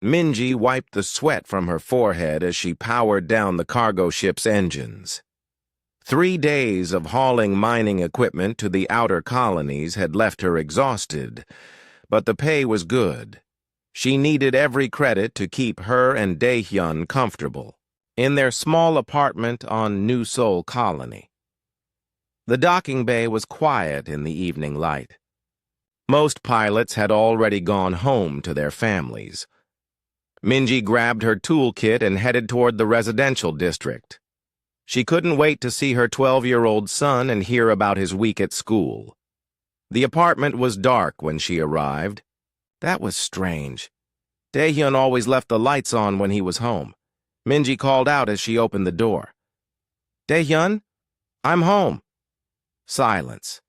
Minji wiped the sweat from her forehead as she powered down the cargo ship's engines. 3 days of hauling mining equipment to the outer colonies had left her exhausted, but the pay was good. She needed every credit to keep her and Daehyun comfortable in their small apartment on New Seoul Colony. The docking bay was quiet in the evening light. Most pilots had already gone home to their families. Minji grabbed her toolkit and headed toward the residential district. She couldn't wait to see her 12-year-old son and hear about his week at school. The apartment was dark when she arrived. That was strange. Daehyun always left the lights on when he was home. Minji called out as she opened the door. "Daehyun, I'm home." Silence.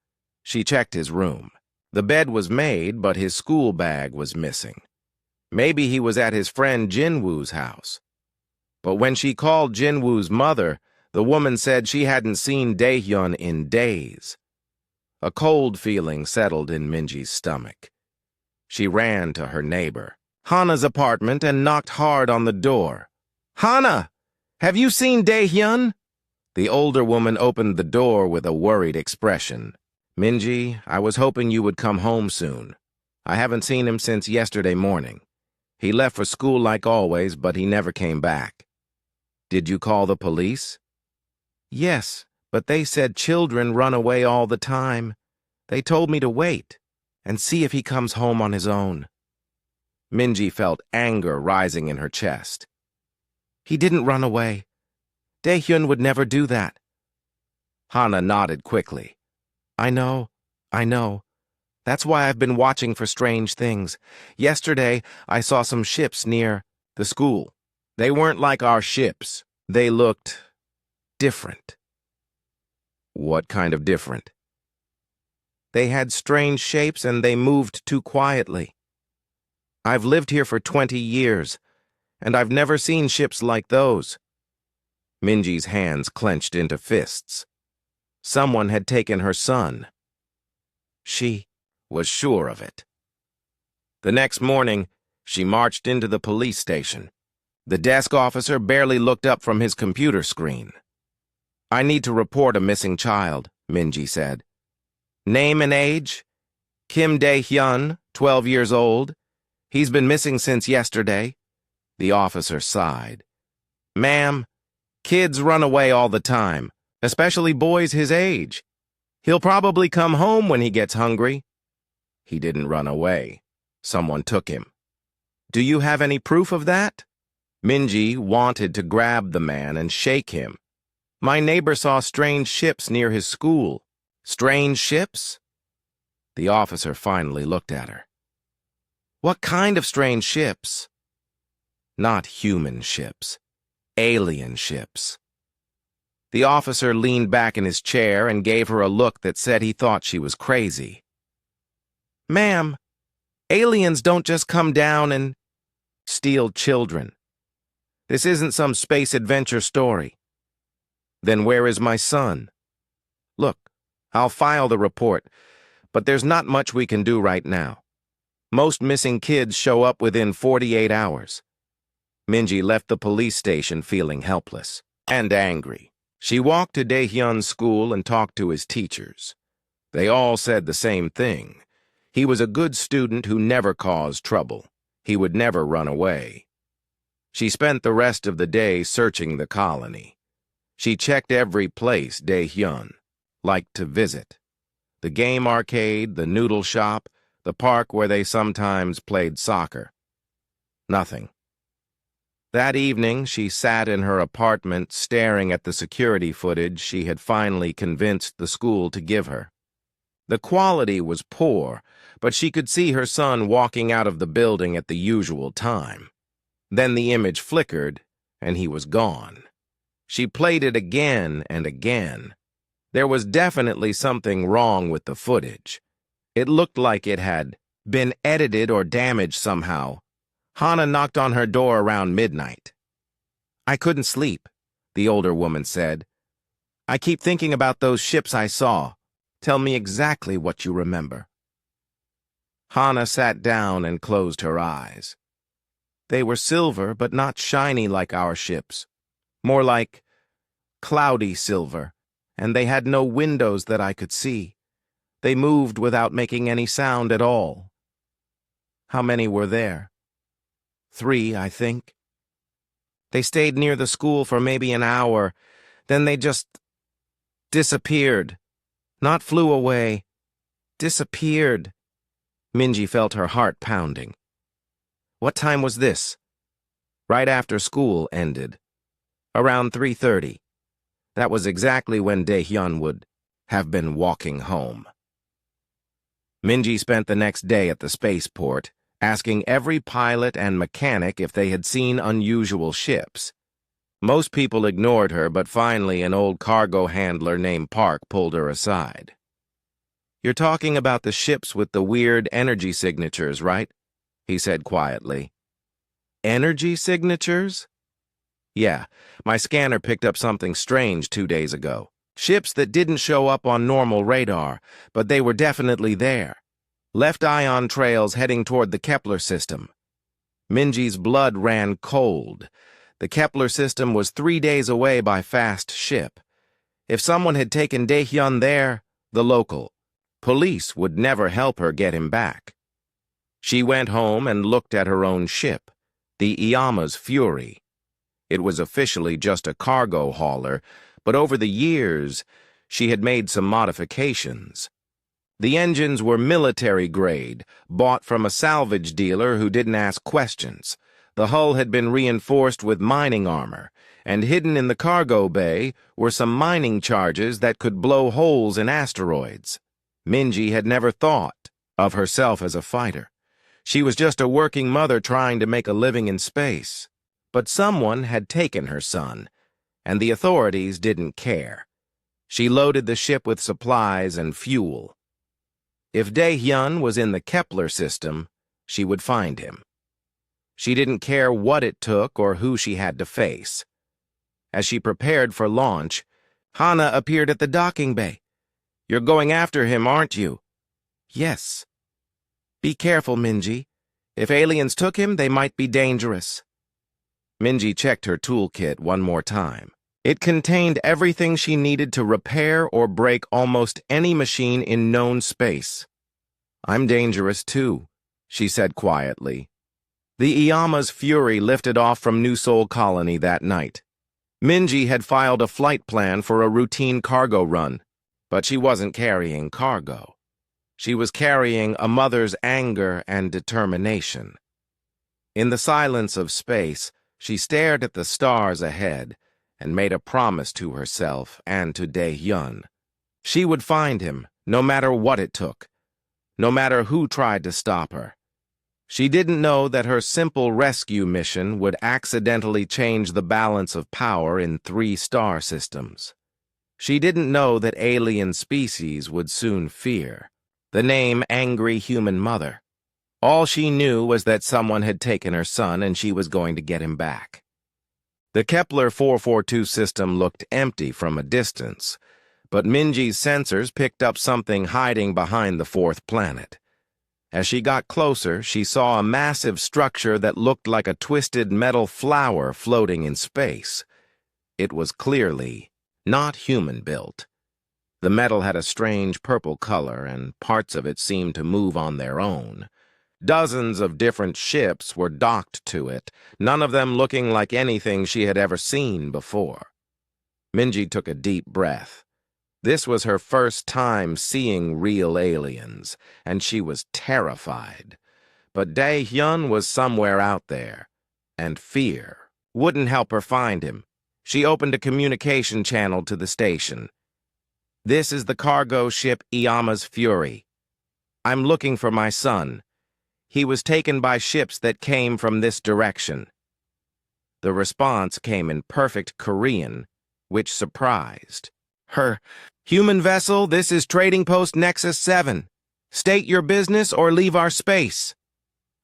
She checked his room. The bed was made, but his school bag was missing. Maybe he was at his friend Jinwoo's house. But when she called Jinwoo's mother, the woman said she hadn't seen Daehyun in days. A cold feeling settled in Minji's stomach. She ran to her neighbor, Hana's apartment, and knocked hard on the door. "Hana, have you seen Daehyun?" The older woman opened the door with a worried expression. "Minji, I was hoping you would come home soon. I haven't seen him since yesterday morning. He left for school like always, but he never came back." "Did you call the police?" "Yes, but they said children run away all the time. They told me to wait and see if he comes home on his own." Minji felt anger rising in her chest. "He didn't run away. Daehyun would never do that." Hana nodded quickly. I know. That's why I've been watching for strange things. Yesterday, I saw some ships near the school. They weren't like our ships. They looked different." "What kind of different?" "They had strange shapes and they moved too quietly. I've lived here for 20 years, and I've never seen ships like those." Minji's hands clenched into fists. Someone had taken her son. She was sure of it. The next morning, she marched into the police station. The desk officer barely looked up from his computer screen. "I need to report a missing child," Minji said. "Name and age? Kim Daehyun, 12 years old. He's been missing since yesterday." The officer sighed. "Ma'am, kids run away all the time, especially boys his age. He'll probably come home when he gets hungry." "He didn't run away. Someone took him." "Do you have any proof of that?" Minji wanted to grab the man and shake him. "My neighbor saw strange ships near his school." "Strange ships?" The officer finally looked at her. "What kind of strange ships?" "Not human ships. Alien ships." The officer leaned back in his chair and gave her a look that said he thought she was crazy. "Ma'am, aliens don't just come down and steal children. This isn't some space adventure story." "Then where is my son?" "Look, I'll file the report, but there's not much we can do right now. Most missing kids show up within 48 hours. Minji left the police station feeling helpless and angry. She walked to Daehyun's school and talked to his teachers. They all said the same thing. He was a good student who never caused trouble. He would never run away. She spent the rest of the day searching the colony. She checked every place Daehyun liked to visit. The game arcade, the noodle shop, the park where they sometimes played soccer. Nothing. That evening, she sat in her apartment staring at the security footage she had finally convinced the school to give her. The quality was poor, but she could see her son walking out of the building at the usual time. Then the image flickered, and he was gone. She played it again and again. There was definitely something wrong with the footage. It looked like it had been edited or damaged somehow. Hana knocked on her door around midnight. "I couldn't sleep," the older woman said. "I keep thinking about those ships I saw. Tell me exactly what you remember." Hana sat down and closed her eyes. They were silver, but not shiny like our ships. More like cloudy silver, and they had no windows that I could see. They moved without making any sound at all. How many were there? 3, I think. They stayed near the school for maybe an hour, then they just disappeared. Not flew away. Disappeared. Minji felt her heart pounding. What time was this? Right after school ended. Around 3:30. That was exactly when Dae-hyun would have been walking home. Minji spent the next day at the spaceport, asking every pilot and mechanic if they had seen unusual ships. Most people ignored her, but finally an old cargo handler named Park pulled her aside. "You're talking about the ships with the weird energy signatures, right?" he said quietly. "Energy signatures?" "Yeah, my scanner picked up something strange 2 days ago. Ships that didn't show up on normal radar, but they were definitely there. Left ion trails heading toward the Kepler system." Minji's blood ran cold. The Kepler system was 3 days away by fast ship. If someone had taken Dae-hyun there, the local police would never help her get him back. She went home and looked at her own ship, the Iyama's Fury. It was officially just a cargo hauler, but over the years, she had made some modifications. The engines were military grade, bought from a salvage dealer who didn't ask questions. The hull had been reinforced with mining armor, and hidden in the cargo bay were some mining charges that could blow holes in asteroids. Minji had never thought of herself as a fighter. She was just a working mother trying to make a living in space. But someone had taken her son, and the authorities didn't care. She loaded the ship with supplies and fuel. If Dae-hyun was in the Kepler system, she would find him. She didn't care what it took or who she had to face. As she prepared for launch, Hana appeared at the docking bay. "You're going after him, aren't you?" "Yes." "Be careful, Minji. If aliens took him, they might be dangerous." Minji checked her toolkit one more time. It contained everything she needed to repair or break almost any machine in known space. "I'm dangerous too," she said quietly. The Iyama's Fury lifted off from New Seoul Colony that night. Minji had filed a flight plan for a routine cargo run, but she wasn't carrying cargo. She was carrying a mother's anger and determination. In the silence of space, she stared at the stars ahead and made a promise to herself and to Dae-hyun. She would find him, no matter what it took, no matter who tried to stop her. She didn't know that her simple rescue mission would accidentally change the balance of power in 3 star systems. She didn't know that alien species would soon fear the name Angry Human Mother. All she knew was that someone had taken her son and she was going to get him back. The Kepler 442 system looked empty from a distance, but Minji's sensors picked up something hiding behind the 4th planet. As she got closer, she saw a massive structure that looked like a twisted metal flower floating in space. It was clearly not human-built. The metal had a strange purple color, and parts of it seemed to move on their own. Dozens of different ships were docked to it, none of them looking like anything she had ever seen before. Minji took a deep breath. This was her first time seeing real aliens, and she was terrified. But Dae-hyun was somewhere out there, and fear wouldn't help her find him. She opened a communication channel to the station. "This is the cargo ship Iyama's Fury. I'm looking for my son. He was taken by ships that came from this direction." The response came in perfect Korean, which surprised her. "Human vessel, this is Trading Post Nexus 7. State your business or leave our space."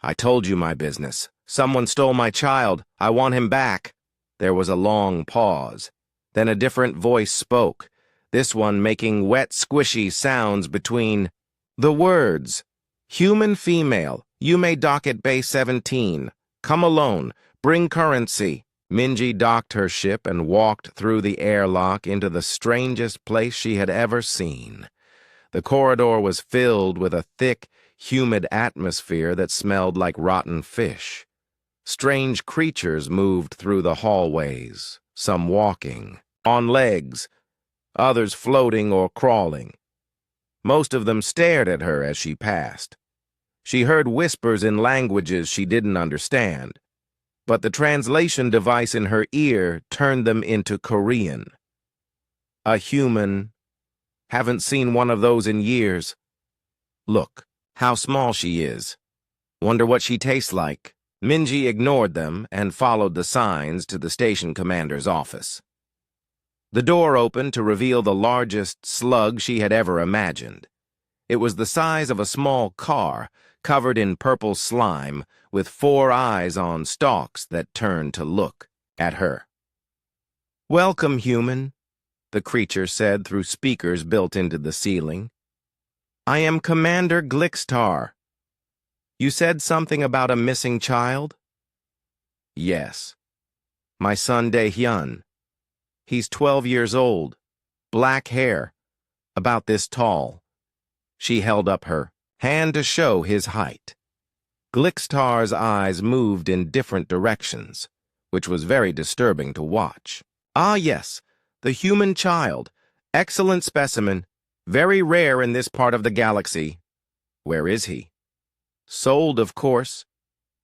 "I told you my business. Someone stole my child. I want him back." There was a long pause. Then a different voice spoke, this one making wet, squishy sounds between the words. "Human female, you may dock at Bay 17. Come alone. Bring currency." Minji docked her ship and walked through the airlock into the strangest place she had ever seen. The corridor was filled with a thick, humid atmosphere that smelled like rotten fish. Strange creatures moved through the hallways, some walking, on legs, others floating or crawling. Most of them stared at her as she passed. She heard whispers in languages she didn't understand, but the translation device in her ear turned them into Korean. A human. Haven't seen one of those in years. Look, how small she is. Wonder what she tastes like. Minji ignored them and followed the signs to the station commander's office. The door opened to reveal the largest slug she had ever imagined. It was the size of a small car, covered in purple slime, with 4 eyes on stalks that turned to look at her. "Welcome, human," the creature said through speakers built into the ceiling. "I am Commander Glixtar. You said something about a missing child?" "Yes. My son Dae-hyun. He's 12 years old, black hair, about this tall." She held up her hand to show his height. Glixtar's eyes moved in different directions, which was very disturbing to watch. "Ah, yes, the human child. Excellent specimen. Very rare in this part of the galaxy." "Where is he?" "Sold, of course.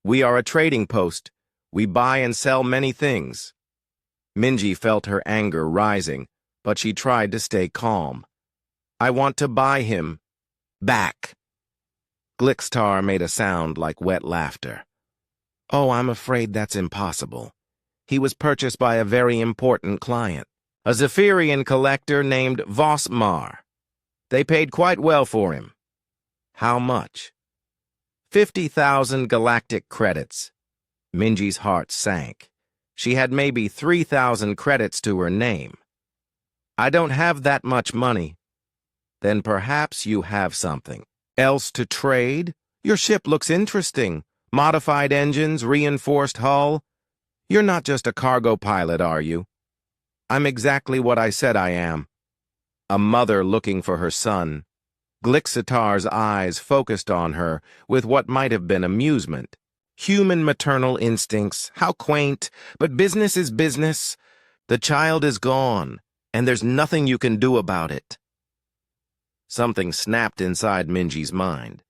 We are a trading post. We buy and sell many things." Minji felt her anger rising, but she tried to stay calm. "I want to buy him. Back." Glixtar made a sound like wet laughter. "Oh, I'm afraid that's impossible. He was purchased by a very important client, a Zephyrian collector named Vosmar. They paid quite well for him." "How much?" 50,000 galactic credits. Minji's heart sank. She had maybe 3,000 credits to her name. "I don't have that much money." "Then perhaps you have something else to trade? Your ship looks interesting. Modified engines, reinforced hull. You're not just a cargo pilot, are you?" "I'm exactly what I said I am. A mother looking for her son." Glixtar's eyes focused on her with what might have been amusement. "Human maternal instincts, how quaint, but business is business. The child is gone, and there's nothing you can do about it." Something snapped inside Minji's mind.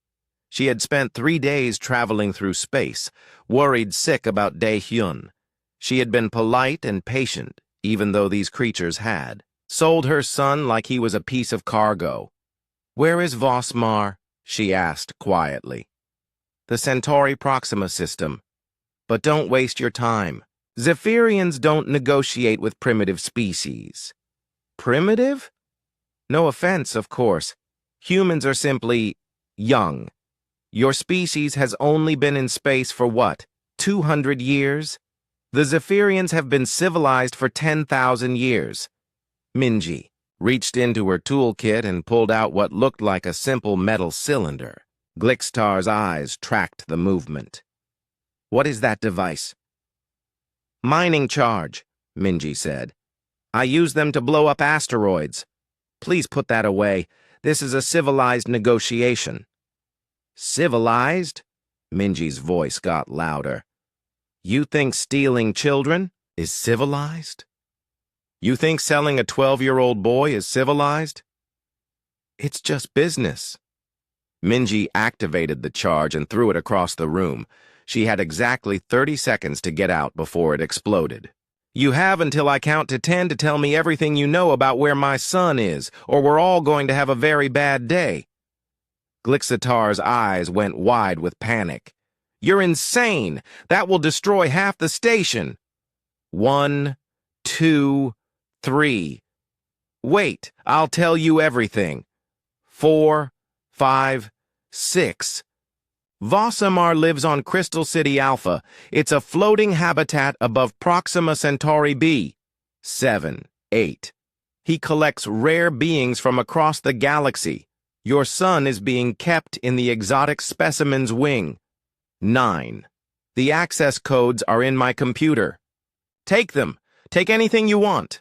She had spent 3 days traveling through space, worried sick about Dae-hyun. She had been polite and patient, even though these creatures had sold her son like he was a piece of cargo. "Where is Vosmar?" she asked quietly. "The Centauri Proxima system. But don't waste your time. Zephyrians don't negotiate with primitive species." "Primitive?" "No offense, of course. Humans are simply young. Your species has only been in space for what, 200 years? The Zephyrians have been civilized for 10,000 years. Minji reached into her toolkit and pulled out what looked like a simple metal cylinder. Glixtar's eyes tracked the movement. "What is that device?" "Mining charge," Minji said. "I use them to blow up asteroids. Please put that away. This is a civilized negotiation." "Civilized?" Minji's voice got louder. "You think stealing children is civilized? You think selling a 12-year-old boy is civilized?" "It's just business." Minji activated the charge and threw it across the room. She had exactly 30 seconds to get out before it exploded. "You have until I count to 10 to tell me everything you know about where my son is, or we're all going to have a very bad day." Glixtar's eyes went wide with panic. "You're insane! That will destroy half the station." 1, 2, 3. "Wait, I'll tell you everything." 4, 5, 6. Vosmar lives on Crystal City Alpha. It's a floating habitat above Proxima Centauri b. 7, 8. He collects rare beings from across the galaxy. Your son is being kept in the exotic specimen's wing. 9. The access codes are in my computer. Take them. Take anything you want.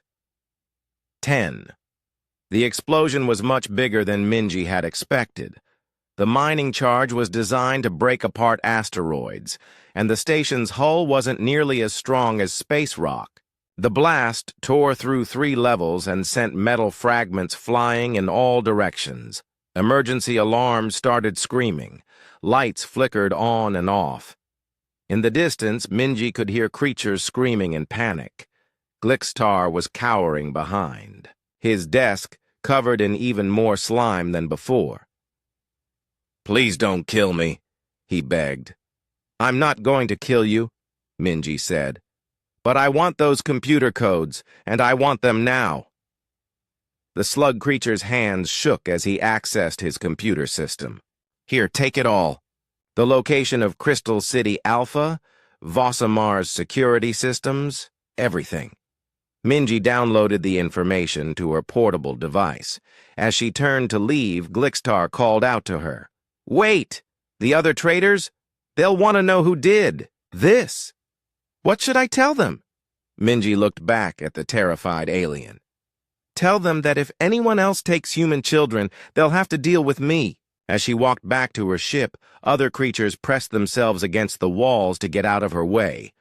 10. The explosion was much bigger than Minji had expected. The mining charge was designed to break apart asteroids, and the station's hull wasn't nearly as strong as space rock. The blast tore through 3 levels and sent metal fragments flying in all directions. Emergency alarms started screaming. Lights flickered on and off. In the distance, Minji could hear creatures screaming in panic. Glixtar was cowering behind, his desk covered in even more slime than before. "Please don't kill me," he begged. "I'm not going to kill you," Minji said. "But I want those computer codes, and I want them now." The slug creature's hands shook as he accessed his computer system. "Here, take it all. The location of Crystal City Alpha, Vossimar's security systems, everything." Minji downloaded the information to her portable device. As she turned to leave, Glixtar called out to her. "Wait! The other traitors? They'll want to know who did this. What should I tell them?" Minji looked back at the terrified alien. "Tell them that if anyone else takes human children, they'll have to deal with me." As she walked back to her ship, other creatures pressed themselves against the walls to get out of her way.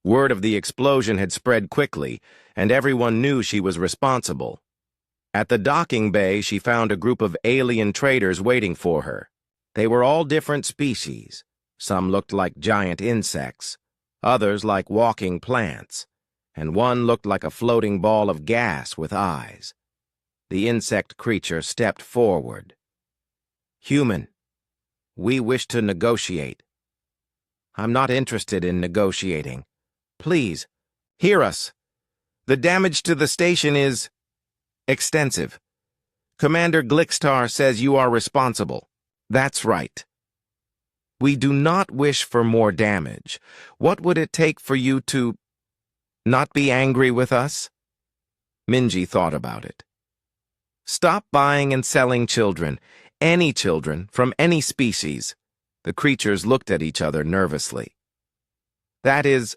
Word of the explosion had spread quickly, and everyone knew she was responsible. At the docking bay, she found a group of alien traders waiting for her. They were all different species. Some looked like giant insects, others like walking plants, and one looked like a floating ball of gas with eyes. The insect creature stepped forward. "Human, we wish to negotiate." "I'm not interested in negotiating. Please, hear us. The damage to the station is extensive. Commander Glixtar says you are responsible." "That's right. We do not wish for more damage. What would it take for you to not be angry with us?" Minji thought about it. "Stop buying and selling children, any children, from any species." The creatures looked at each other nervously. "That is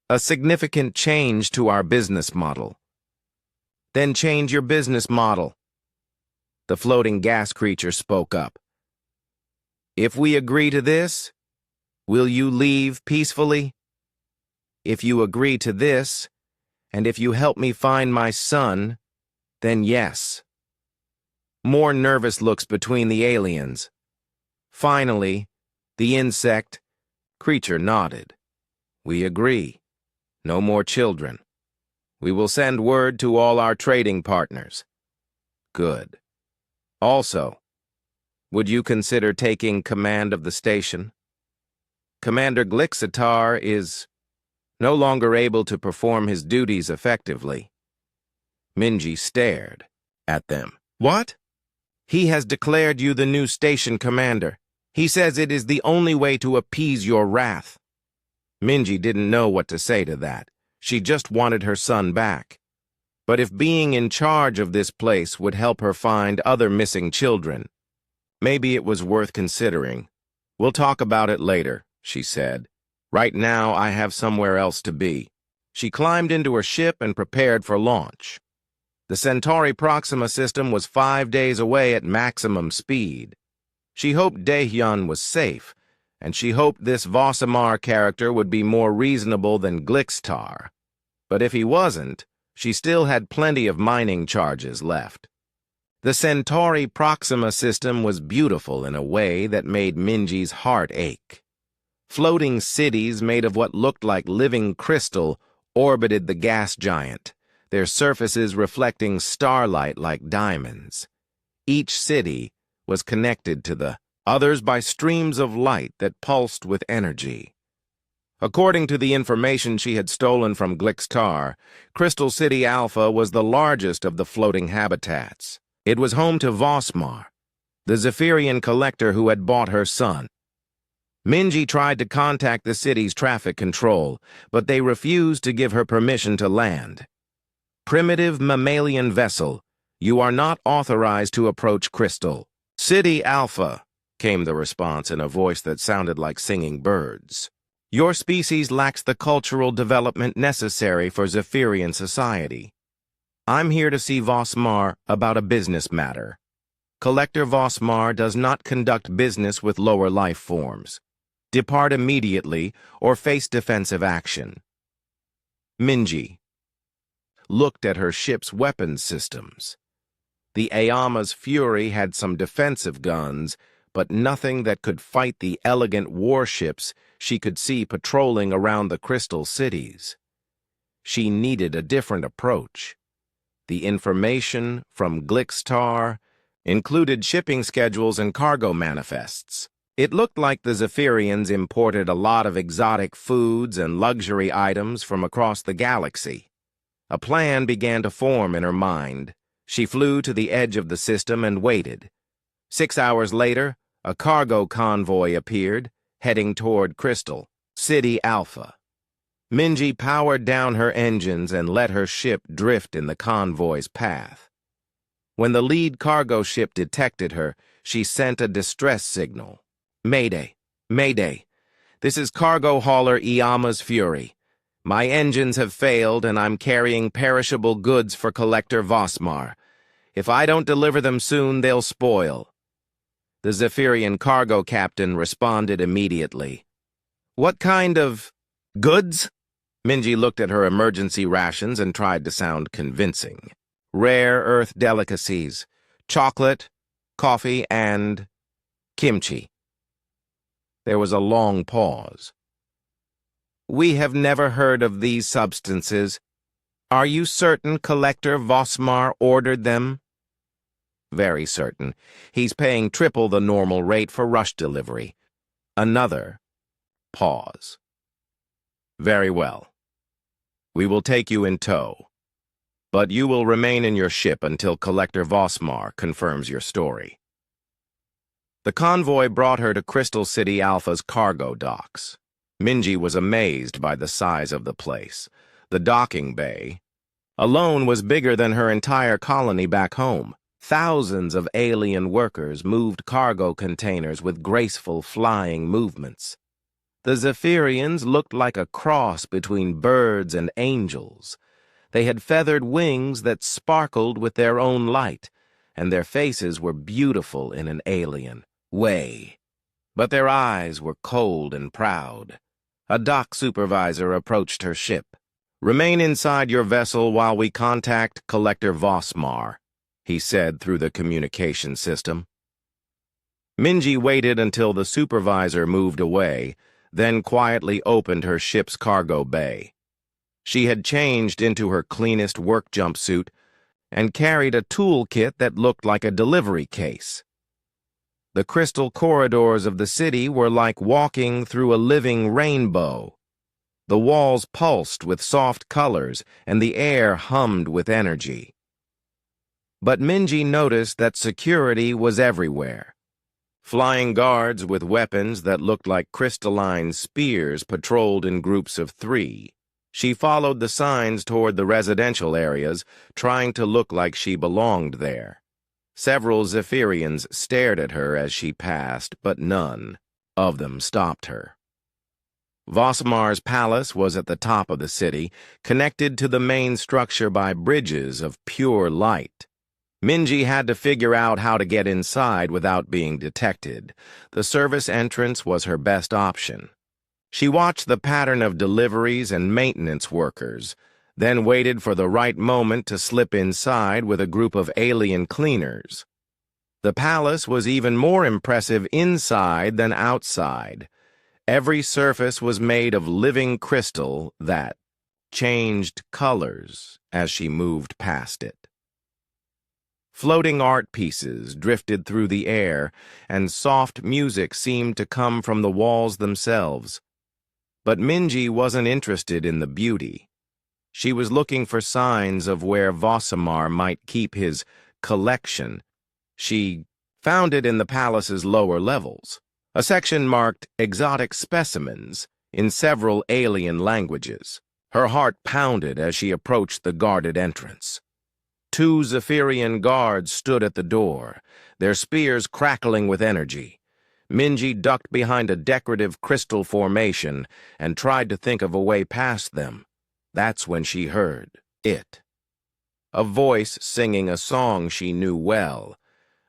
a significant change to our business model." "Then change your business model." The floating gas creature spoke up. "If we agree to this, will you leave peacefully? If you agree to this, and if you help me find my son, then yes." More nervous looks between the aliens. Finally, the insect creature nodded. "We agree. No more children. We will send word to all our trading partners." "Good. Also, would you consider taking command of the station? Commander Glixtar is no longer able to perform his duties effectively." Minji stared at them. "What?" "He has declared you the new station commander. He says it is the only way to appease your wrath." Minji didn't know what to say to that. She just wanted her son back. But if being in charge of this place would help her find other missing children, maybe it was worth considering. "We'll talk about it later," she said. "Right now, I have somewhere else to be." She climbed into her ship and prepared for launch. The Centauri Proxima system was 5 days away at maximum speed. She hoped Daehyun was safe, and she hoped this Vossamar character would be more reasonable than Glixtar. But if he wasn't, she still had plenty of mining charges left. The Centauri Proxima system was beautiful in a way that made Minji's heart ache. Floating cities made of what looked like living crystal orbited the gas giant, their surfaces reflecting starlight like diamonds. Each city was connected to the others by streams of light that pulsed with energy. According to the information she had stolen from Glixtar, Crystal City Alpha was the largest of the floating habitats. It was home to Vossmar, the Zephyrian collector who had bought her son. Minji tried to contact the city's traffic control, but they refused to give her permission to land. "Primitive mammalian vessel, you are not authorized to approach Crystal City Alpha," came the response in a voice that sounded like singing birds. Your species lacks the cultural development necessary for Zephyrian society. I'm here to see Vosmar about a business matter. Collector Vosmar does not conduct business with lower life forms. Depart immediately or face defensive action. Minji looked at her ship's weapons systems. The Ayama's Fury had some defensive guns, but nothing that could fight the elegant warships she could see patrolling around the crystal cities. She needed a different approach. The information from Glixtar included shipping schedules and cargo manifests. It looked like the Zephyrians imported a lot of exotic foods and luxury items from across the galaxy. A plan began to form in her mind. She flew to the edge of the system and waited. 6 hours later, a cargo convoy appeared, heading toward Crystal City Alpha. Minji powered down her engines and let her ship drift in the convoy's path. When the lead cargo ship detected her, she sent a distress signal. Mayday! Mayday! This is cargo hauler Ayama's Fury. My engines have failed and I'm carrying perishable goods for Collector Vosmar. If I don't deliver them soon, they'll spoil. The Zephyrian cargo captain responded immediately. What kind of goods? Minji looked at her emergency rations and tried to sound convincing. Rare earth delicacies, chocolate, coffee, and kimchi. There was a long pause. We have never heard of these substances. Are you certain Collector Vosmar ordered them? Very certain. He's paying triple the normal rate for rush delivery. Another pause. Very well. We will take you in tow. But you will remain in your ship until Collector Vosmar confirms your story. The convoy brought her to Crystal City Alpha's cargo docks. Minji was amazed by the size of the place. The docking bay alone was bigger than her entire colony back home. Thousands of alien workers moved cargo containers with graceful flying movements. The Zephyrians looked like a cross between birds and angels. They had feathered wings that sparkled with their own light, and their faces were beautiful in an alien way. But their eyes were cold and proud. A dock supervisor approached her ship. Remain inside your vessel while we contact Collector Vosmar, he said through the communication system. Minji waited until the supervisor moved away, then quietly opened her ship's cargo bay. She had changed into her cleanest work jumpsuit and carried a toolkit that looked like a delivery case. The crystal corridors of the city were like walking through a living rainbow. The walls pulsed with soft colors, and the air hummed with energy. But Minji noticed that security was everywhere. Flying guards with weapons that looked like crystalline spears patrolled in groups of 3. She followed the signs toward the residential areas, trying to look like she belonged there. Several Zephyrians stared at her as she passed, but none of them stopped her. Vosmar's palace was at the top of the city, connected to the main structure by bridges of pure light. Minji had to figure out how to get inside without being detected. The service entrance was her best option. She watched the pattern of deliveries and maintenance workers, then waited for the right moment to slip inside with a group of alien cleaners. The palace was even more impressive inside than outside. Every surface was made of living crystal that changed colors as she moved past it. Floating art pieces drifted through the air, and soft music seemed to come from the walls themselves. But Minji wasn't interested in the beauty. She was looking for signs of where Vosmar might keep his collection. She found it in the palace's lower levels, a section marked Exotic Specimens in several alien languages. Her heart pounded as she approached the guarded entrance. 2 Zephyrian guards stood at the door, their spears crackling with energy. Minji ducked behind a decorative crystal formation and tried to think of a way past them. That's when she heard it. A voice singing a song she knew well.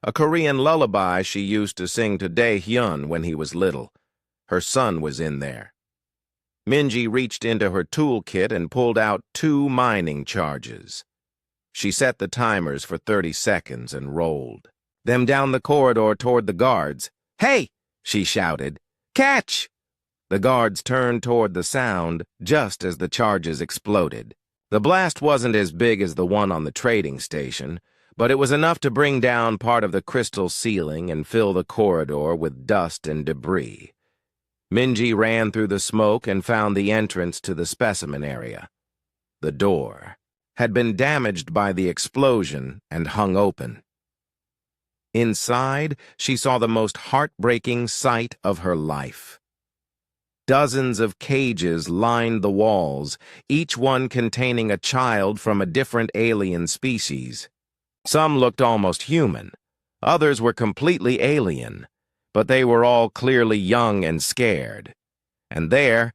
A Korean lullaby she used to sing to Dae-hyun when he was little. Her son was in there. Minji reached into her toolkit and pulled out 2 mining charges. She set the timers for 30 seconds and rolled them down the corridor toward the guards. "Hey!" she shouted. "Catch!" The guards turned toward the sound just as the charges exploded. The blast wasn't as big as the one on the trading station, but it was enough to bring down part of the crystal ceiling and fill the corridor with dust and debris. Minji ran through the smoke and found the entrance to the specimen area. The door had been damaged by the explosion and hung open. Inside, she saw the most heartbreaking sight of her life. Dozens of cages lined the walls, each one containing a child from a different alien species. Some looked almost human. Others were completely alien, but they were all clearly young and scared. And there,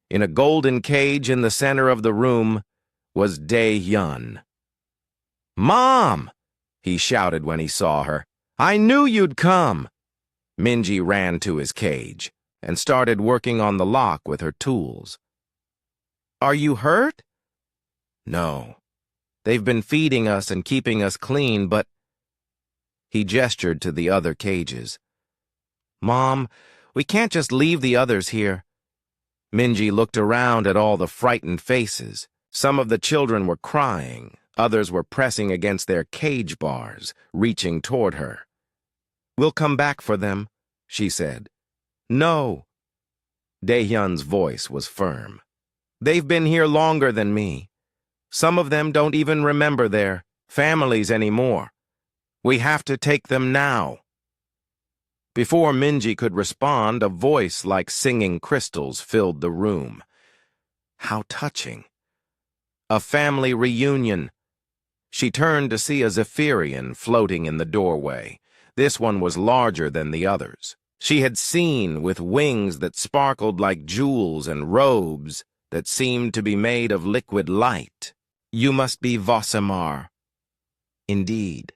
in a golden cage in the center of the room, was Dae-hyun. "Mom!" he shouted when he saw her. "I knew you'd come!" Minji ran to his cage and started working on the lock with her tools. "Are you hurt?" "No. They've been feeding us and keeping us clean, but—" He gestured to the other cages. "Mom, we can't just leave the others here." Minji looked around at all the frightened faces. Some of the children were crying. Others were pressing against their cage bars, reaching toward her. "We'll come back for them," she said. "No." Dae-hyun's voice was firm. "They've been here longer than me. Some of them don't even remember their families anymore. We have to take them now." Before Minji could respond, a voice like singing crystals filled the room. How touching. A family reunion. She turned to see a Zephyrian floating in the doorway. This one was larger than the others. She had seen with wings that sparkled like jewels and robes that seemed to be made of liquid light. "You must be Vosamar." "Indeed.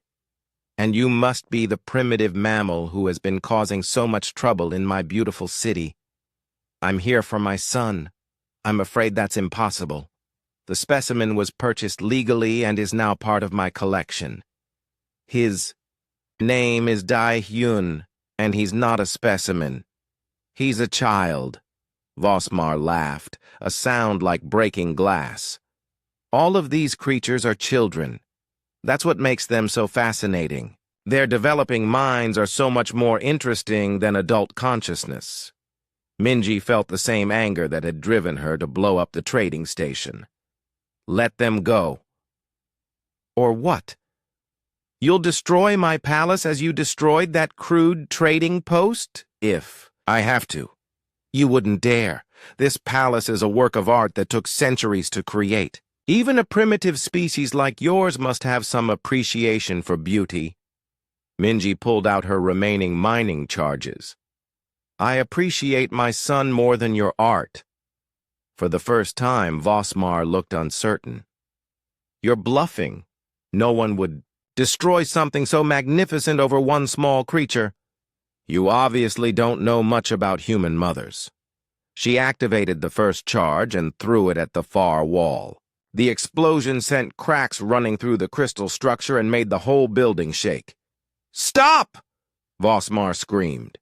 And you must be the primitive mammal who has been causing so much trouble in my beautiful city. I'm here for my son. I'm afraid that's impossible. The specimen was purchased legally and is now part of my collection. His name is Dae-hyun, and he's not a specimen. He's a child." Vosmar laughed, a sound like breaking glass. "All of these creatures are children. That's what makes them so fascinating. Their developing minds are so much more interesting than adult consciousness." Minji felt the same anger that had driven her to blow up the trading station. "Let them go." "Or what? You'll destroy my palace as you destroyed that crude trading post?" "If I have to." "You wouldn't dare. This palace is a work of art that took centuries to create. Even a primitive species like yours must have some appreciation for beauty." Minji pulled out her remaining mining charges. "I appreciate my son more than your art." For the first time, Vosmar looked uncertain. "You're bluffing. No one would destroy something so magnificent over one small creature." "You obviously don't know much about human mothers." She activated the first charge and threw it at the far wall. The explosion sent cracks running through the crystal structure and made the whole building shake. "Stop!" Vosmar screamed.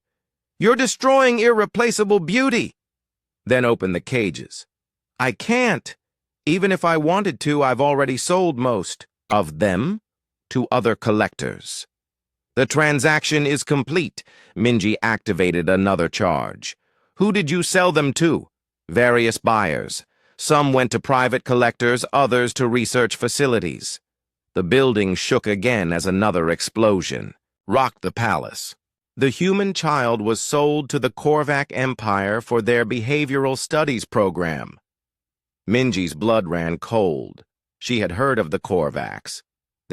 "You're destroying irreplaceable beauty." "Then open the cages." "I can't. Even if I wanted to, I've already sold most of them to other collectors." "The transaction is complete." Minji activated another charge. "Who did you sell them to?" "Various buyers. Some went to private collectors, others to research facilities." The building shook again as another explosion rocked the palace. The human child was sold to the Korvac Empire for their behavioral studies program. Minji's blood ran cold. She had heard of the Korvacs.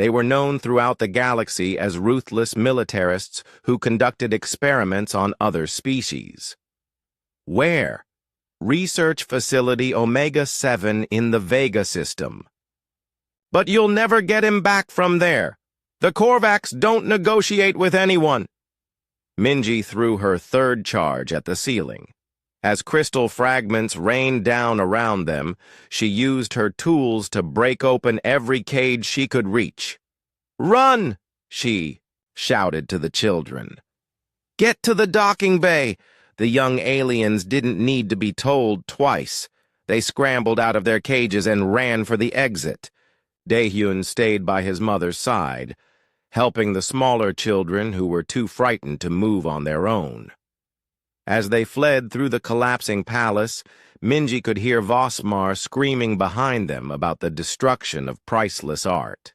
They were known throughout the galaxy as ruthless militarists who conducted experiments on other species. Where? Research Facility Omega-7 in the Vega system. But you'll never get him back from there. The Korvax don't negotiate with anyone. Minji threw her third charge at the ceiling. As crystal fragments rained down around them, she used her tools to break open every cage she could reach. "Run!" she shouted to the children. "Get to the docking bay!" The young aliens didn't need to be told twice. They scrambled out of their cages and ran for the exit. Daehyun stayed by his mother's side, helping the smaller children who were too frightened to move on their own. As they fled through the collapsing palace, Minji could hear Vosmar screaming behind them about the destruction of priceless art.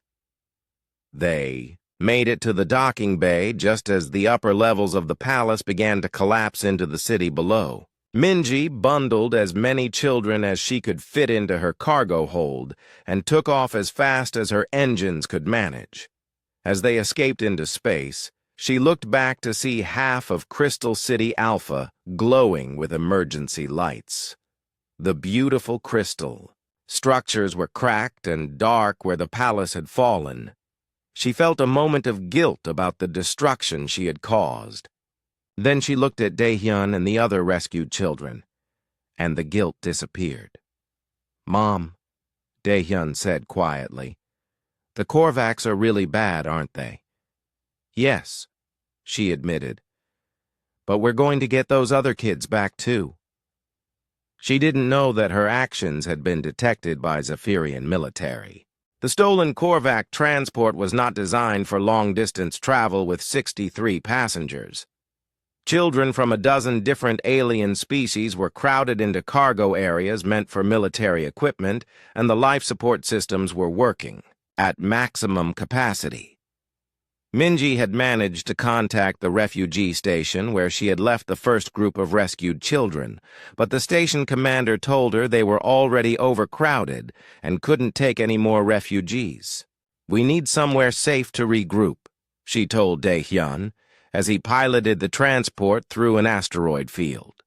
They made it to the docking bay just as the upper levels of the palace began to collapse into the city below. Minji bundled as many children as she could fit into her cargo hold and took off as fast as her engines could manage. As they escaped into space, she looked back to see half of Crystal City Alpha glowing with emergency lights. The beautiful crystal. Structures were cracked and dark where the palace had fallen. She felt a moment of guilt about the destruction she had caused. Then she looked at Daehyun and the other rescued children, and the guilt disappeared. "Mom," Daehyun said quietly, "the Korvax are really bad, aren't they?" "Yes," she admitted, "but we're going to get those other kids back too." She didn't know that her actions had been detected by Zephyrian military. The stolen Korvax transport was not designed for long-distance travel with 63 passengers. Children from a dozen different alien species were crowded into cargo areas meant for military equipment, and the life support systems were working at maximum capacity. Minji had managed to contact the refugee station where she had left the first group of rescued children, but the station commander told her they were already overcrowded and couldn't take any more refugees. "We need somewhere safe to regroup," she told Daehyun, as he piloted the transport through an asteroid field.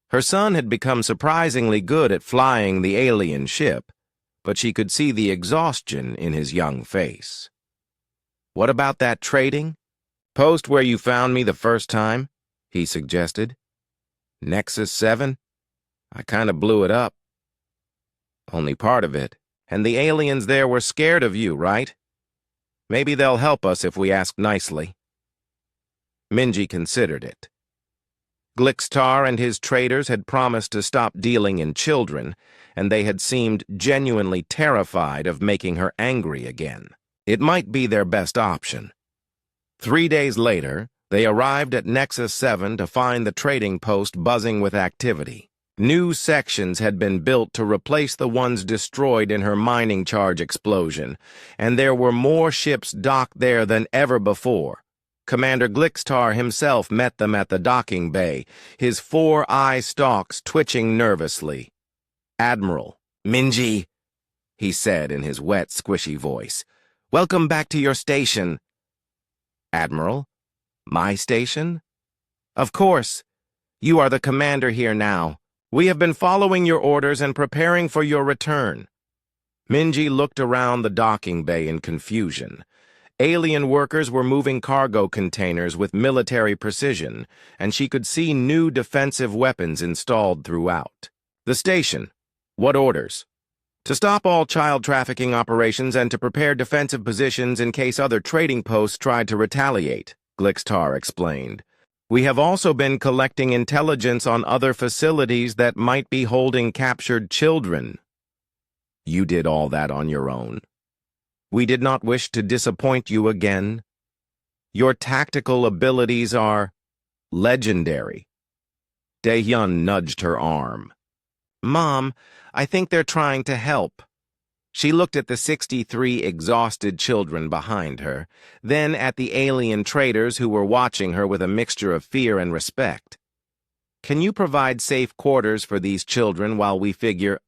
Her son had become surprisingly good at flying the alien ship, but she could see the exhaustion in his young face. "What about that trading post where you found me the first time?" he suggested. "Nexus 7? I kind of blew it up." "Only part of it. And the aliens there were scared of you, right? Maybe they'll help us if we ask nicely." Minji considered it. Glixtar and his traders had promised to stop dealing in children, and they had seemed genuinely terrified of making her angry again. It might be their best option. 3 days later, they arrived at Nexus 7 to find the trading post buzzing with activity. New sections had been built to replace the ones destroyed in her mining charge explosion, and there were more ships docked there than ever before. Commander Glixtar himself met them at the docking bay, his 4 eye stalks twitching nervously. "Admiral, Minji," he said in his wet, squishy voice. "Welcome back to your station." "Admiral? My station?" "Of course. You are the commander here now. We have been following your orders and preparing for your return." Minji looked around the docking bay in confusion. Alien workers were moving cargo containers with military precision, and she could see new defensive weapons installed throughout. "The station. What orders?" "To stop all child trafficking operations and to prepare defensive positions in case other trading posts tried to retaliate," Glixtar explained. "We have also been collecting intelligence on other facilities that might be holding captured children." "You did all that on your own?" "We did not wish to disappoint you again. Your tactical abilities are legendary." Daehyun nudged her arm. "Mom, I think they're trying to help." She looked at the 63 exhausted children behind her, then at the alien traders who were watching her with a mixture of fear and respect. "Can you provide safe quarters for these children while we figure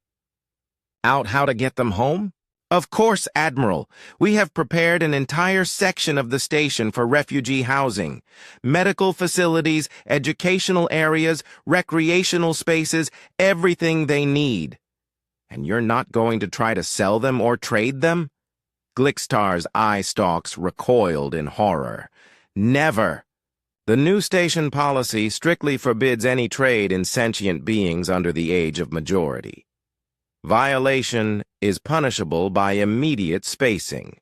out how to get them home?" Of course, Admiral. We have prepared an entire section of the station for refugee housing. Medical facilities, educational areas, recreational spaces, everything they need. And you're not going to try to sell them or trade them? Glickstar's eye stalks recoiled in horror. Never! The new station policy strictly forbids any trade in sentient beings under the age of majority. Violation is punishable by immediate spacing.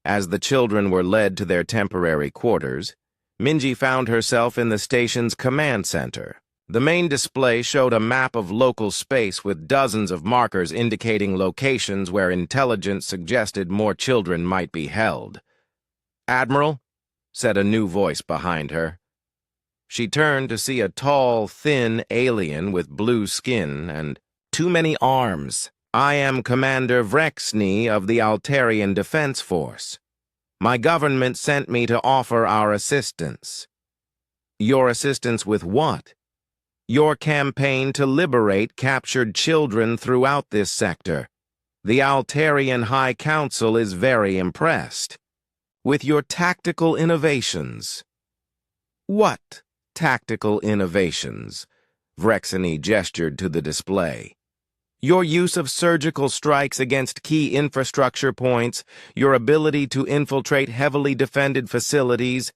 As the children were led to their temporary quarters, Minji found herself in the station's command center. The main display showed a map of local space with dozens of markers indicating locations where intelligence suggested more children might be held. "Admiral," said a new voice behind her. She turned to see a tall, thin alien with blue skin and too many arms. "I am Commander Vrexny of the Altarian Defense Force. My government sent me to offer our assistance." "Your assistance with what?" "Your campaign to liberate captured children throughout this sector. The Altarian High Council is very impressed with your tactical innovations." "What tactical innovations?" Vrexny gestured to the display. "Your use of surgical strikes against key infrastructure points, your ability to infiltrate heavily defended facilities,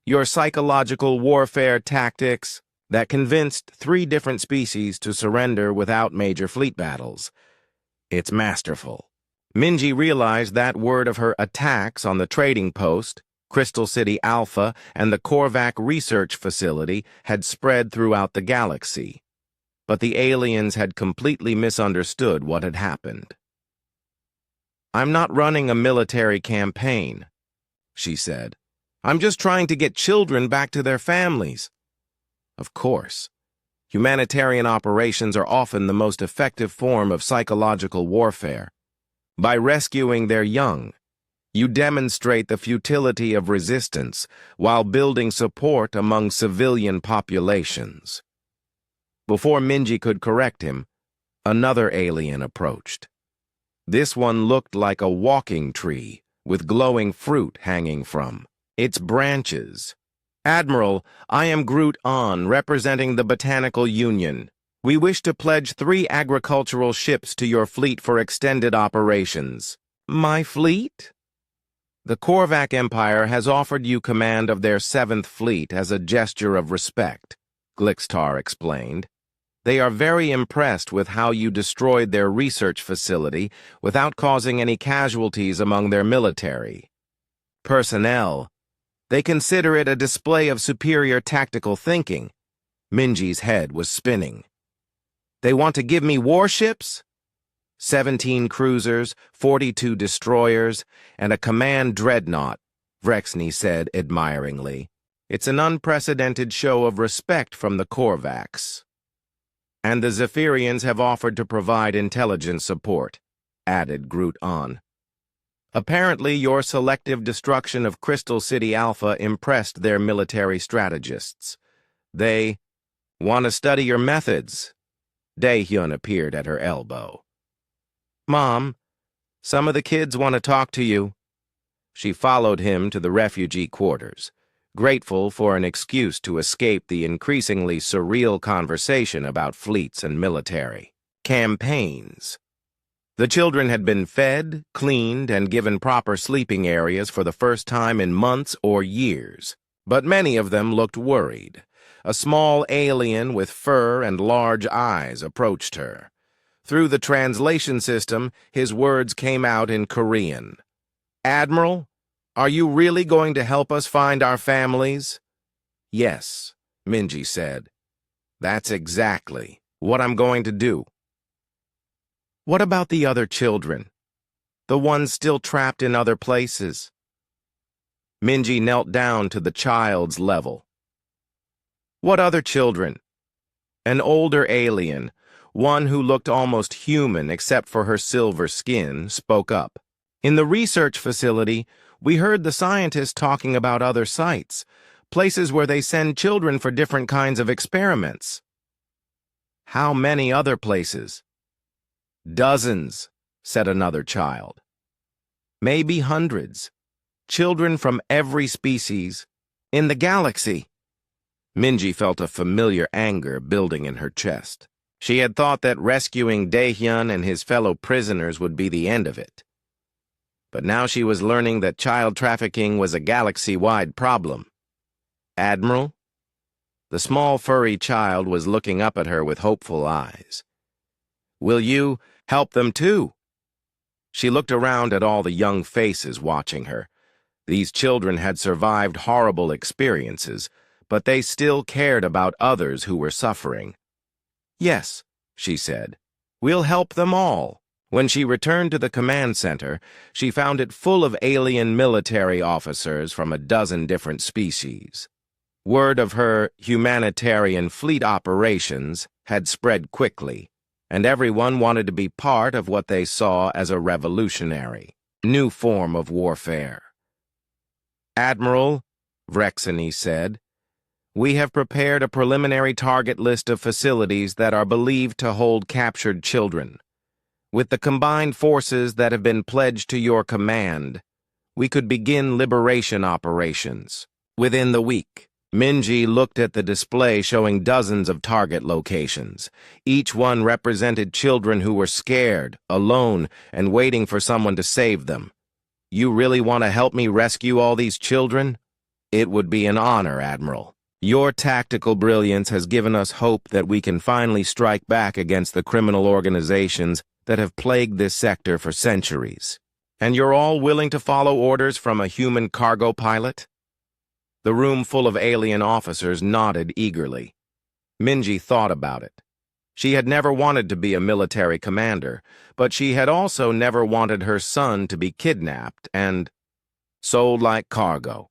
your psychological warfare tactics that convinced 3 different species to surrender without major fleet battles. It's masterful." Minji realized that word of her attacks on the trading post, Crystal City Alpha, and the Korvac research facility had spread throughout the galaxy. But the aliens had completely misunderstood what had happened. "I'm not running a military campaign," she said. "I'm just trying to get children back to their families." Of course. Humanitarian operations are often the most effective form of psychological warfare. By rescuing their young, you demonstrate the futility of resistance while building support among civilian populations. Before Minji could correct him, another alien approached. This one looked like a walking tree with glowing fruit hanging from its branches. "Admiral, I am Groot An, representing the Botanical Union. We wish to pledge 3 agricultural ships to your fleet for extended operations." "My fleet?" "The Korvac Empire has offered you command of their 7th Fleet as a gesture of respect," Glickstar explained. "They are very impressed with how you destroyed their research facility without causing any casualties among their military personnel. They consider it a display of superior tactical thinking." Minji's head was spinning. "They want to give me warships?" 17 cruisers, 42 destroyers, and a command dreadnought, Vrexny said admiringly. "It's an unprecedented show of respect from the Korvacs. And the Zephyrians have offered to provide intelligence support," added Groot An. "Apparently, your selective destruction of Crystal City Alpha impressed their military strategists. They want to study your methods." Daehyun appeared at her elbow. "Mom, some of the kids want to talk to you." She followed him to the refugee quarters, grateful for an excuse to escape the increasingly surreal conversation about fleets and military campaigns. The children had been fed, cleaned, and given proper sleeping areas for the first time in months or years, but many of them looked worried. A small alien with fur and large eyes approached her. Through the translation system, his words came out in Korean. "Admiral, are you really going to help us find our families?" "Yes," Minji said. "That's exactly what I'm going to do." "What about the other children? The ones still trapped in other places?" Minji knelt down to the child's level. "What other children?" An older alien, one who looked almost human except for her silver skin, spoke up. "In the research facility, we heard the scientists talking about other sites, places where they send children for different kinds of experiments." "How many other places?" "Dozens," said another child. maybe hundreds. Children from every species in the galaxy. Minji felt a familiar anger building in her chest. She had thought that rescuing Daehyun and his fellow prisoners would be the end of it. But now she was learning that child trafficking was a galaxy-wide problem. Admiral? The small furry child was looking up at her with hopeful eyes. Will you help them too? She looked around at all the young faces watching her. These children had survived horrible experiences, but they still cared about others who were suffering. Yes, she said. We'll help them all. When she returned to the command center, she found it full of alien military officers from a dozen different species. Word of her humanitarian fleet operations had spread quickly, and everyone wanted to be part of what they saw as a revolutionary, new form of warfare. Admiral, Vrexany said, we have prepared a preliminary target list of facilities that are believed to hold captured children. With the combined forces that have been pledged to your command, we could begin liberation operations within the week. Minji looked at the display showing dozens of target locations. Each one represented children who were scared, alone, and waiting for someone to save them. You really want to help me rescue all these children? It would be an honor, Admiral. Your tactical brilliance has given us hope that we can finally strike back against the criminal organizations that have plagued this sector for centuries. And you're all willing to follow orders from a human cargo pilot? The room full of alien officers nodded eagerly. Minji thought about it. She had never wanted to be a military commander, but she had also never wanted her son to be kidnapped and sold like cargo.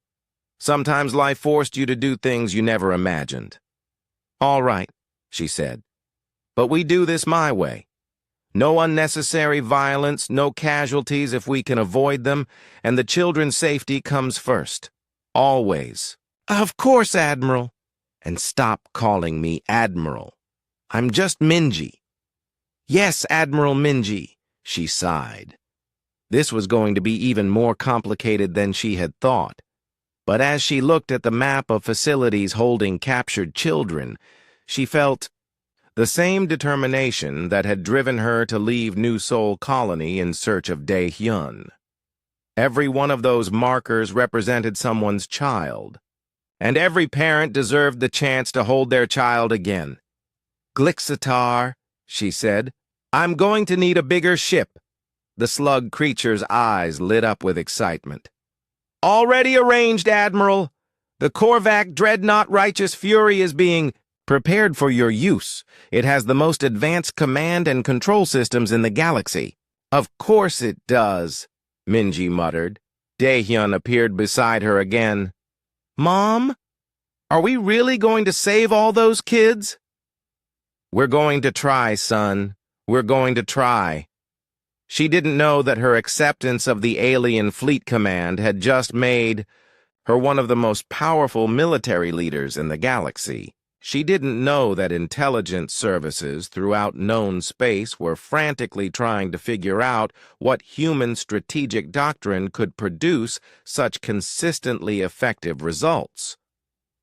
Sometimes life forced you to do things you never imagined. All right, she said, but we do this my way. No unnecessary violence, no casualties if we can avoid them, and the children's safety comes first. Always. Of course, Admiral. And stop calling me Admiral. I'm just Minji. Yes, Admiral Minji, she sighed. This was going to be even more complicated than she had thought. But as she looked at the map of facilities holding captured children, she felt the same determination that had driven her to leave New Seoul Colony in search of Daehyun. Every one of those markers represented someone's child, and every parent deserved the chance to hold their child again. Glixitar, she said, I'm going to need a bigger ship. The slug creature's eyes lit up with excitement. Already arranged, Admiral. The Korvac Dreadnought Righteous Fury is being prepared for your use. It has the most advanced command and control systems in the galaxy. Of course it does, Minji muttered. Daehyun appeared beside her again. Mom? Are we really going to save all those kids? We're going to try, son. We're going to try. She didn't know that her acceptance of the alien fleet command had just made her one of the most powerful military leaders in the galaxy. She didn't know that intelligence services throughout known space were frantically trying to figure out what human strategic doctrine could produce such consistently effective results.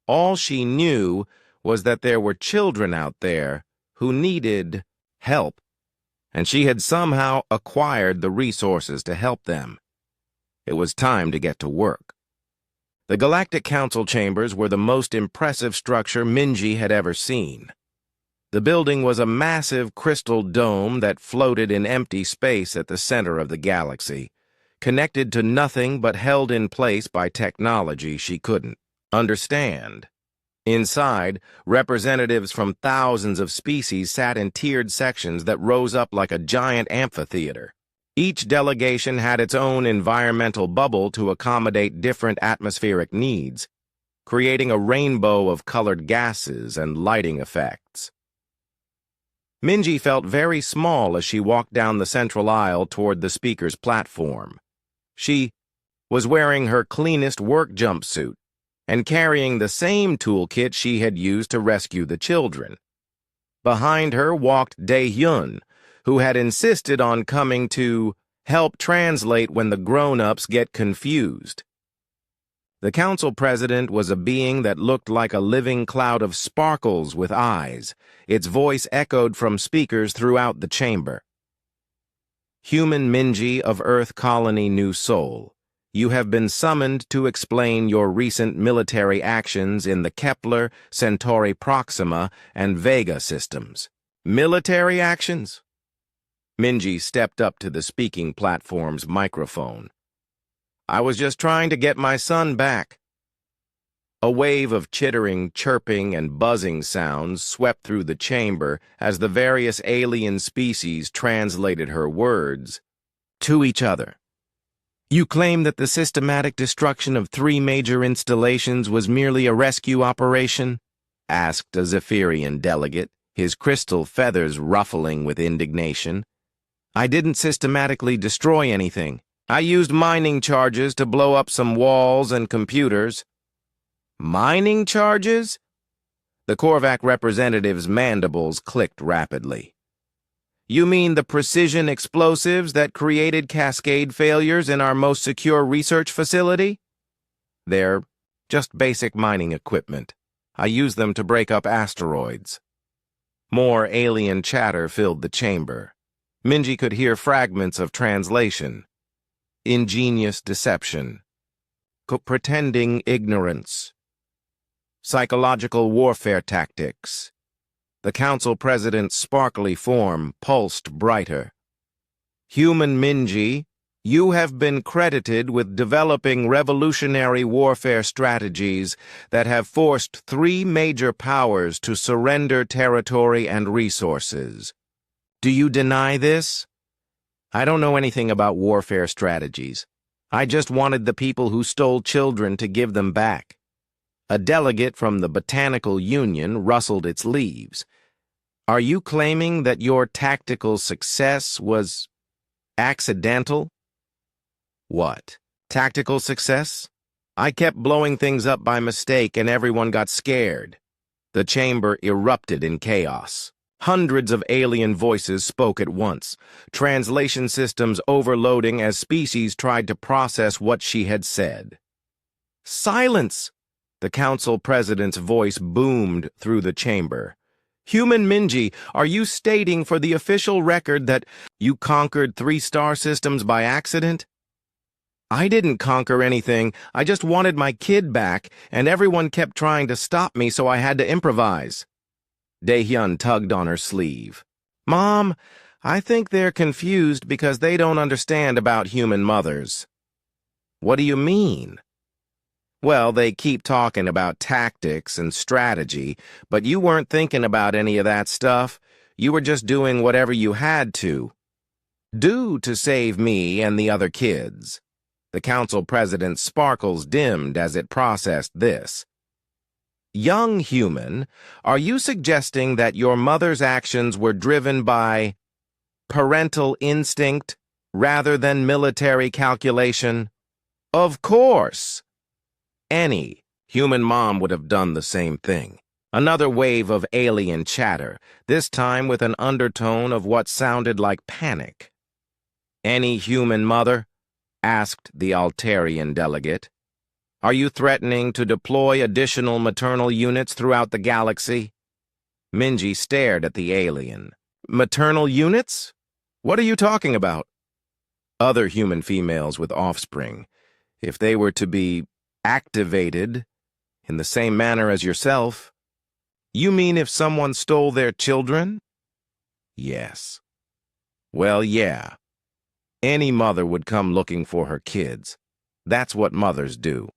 All she knew was that there were children out there who needed help, and she had somehow acquired the resources to help them. It was time to get to work. The Galactic Council chambers were the most impressive structure Minji had ever seen. The building was a massive crystal dome that floated in empty space at the center of the galaxy, connected to nothing but held in place by technology she couldn't understand. Inside, representatives from thousands of species sat in tiered sections that rose up like a giant amphitheater. Each delegation had its own environmental bubble to accommodate different atmospheric needs, creating a rainbow of colored gases and lighting effects. Minji felt very small as she walked down the central aisle toward the speaker's platform. She was wearing her cleanest work jumpsuit and carrying the same toolkit she had used to rescue the children. Behind her walked Daehyun, who had insisted on coming to Help translate when the grown-ups get confused. The council president was a being that looked like a living cloud of sparkles with eyes. Its voice echoed from speakers throughout the chamber. Human Minji of Earth Colony New Sol, you have been summoned to explain your recent military actions in the Kepler, Centauri Proxima, and Vega systems. Military actions? Minji stepped up to the speaking platform's microphone. I was just trying to get my son back. A wave of chittering, chirping, and buzzing sounds swept through the chamber as the various alien species translated her words to each other. You claim that the systematic destruction of 3 major installations was merely a rescue operation? Asked a Zephyrian delegate, his crystal feathers ruffling with indignation. I didn't systematically destroy anything. I used mining charges to blow up some walls and computers. Mining charges? The Korvac representative's mandibles clicked rapidly. You mean the precision explosives that created cascade failures in our most secure research facility? They're just basic mining equipment. I use them to break up asteroids. More alien chatter filled the chamber. Minji could hear fragments of translation. Ingenious deception. Pretending ignorance. Psychological warfare tactics. The council president's sparkly form pulsed brighter. Human Minji, you have been credited with developing revolutionary warfare strategies that have forced 3 major powers to surrender territory and resources. Do you deny this? I don't know anything about warfare strategies. I just wanted the people who stole children to give them back. A delegate from the Botanical Union rustled its leaves. Are you claiming that your tactical success was accidental? What? Tactical success? I kept blowing things up by mistake and everyone got scared. The chamber erupted in chaos. Hundreds of alien voices spoke at once, translation systems overloading as species tried to process what she had said. Silence! The council president's voice boomed through the chamber. Human Minji, are you stating for the official record that you conquered 3 star systems by accident? I didn't conquer anything. I just wanted my kid back, and everyone kept trying to stop me, so I had to improvise. Daehyun tugged on her sleeve. Mom, I think they're confused because they don't understand about human mothers. What do you mean? Well, they keep talking about tactics and strategy, but you weren't thinking about any of that stuff. You were just doing whatever you had to. Do to save me and the other kids. The council president's sparkles dimmed as it processed this. Young human, are you suggesting that your mother's actions were driven by parental instinct rather than military calculation? Of course. Any human mom would have done the same thing. Another wave of alien chatter, this time with an undertone of what sounded like panic. Any human mother? Asked the Altarian delegate. Are you threatening to deploy additional maternal units throughout the galaxy? Minji stared at the alien. Maternal units? What are you talking about? Other human females with offspring. If they were to be activated in the same manner as yourself. You mean if someone stole their children? Yes. Well, yeah. Any mother would come looking for her kids. That's what mothers do.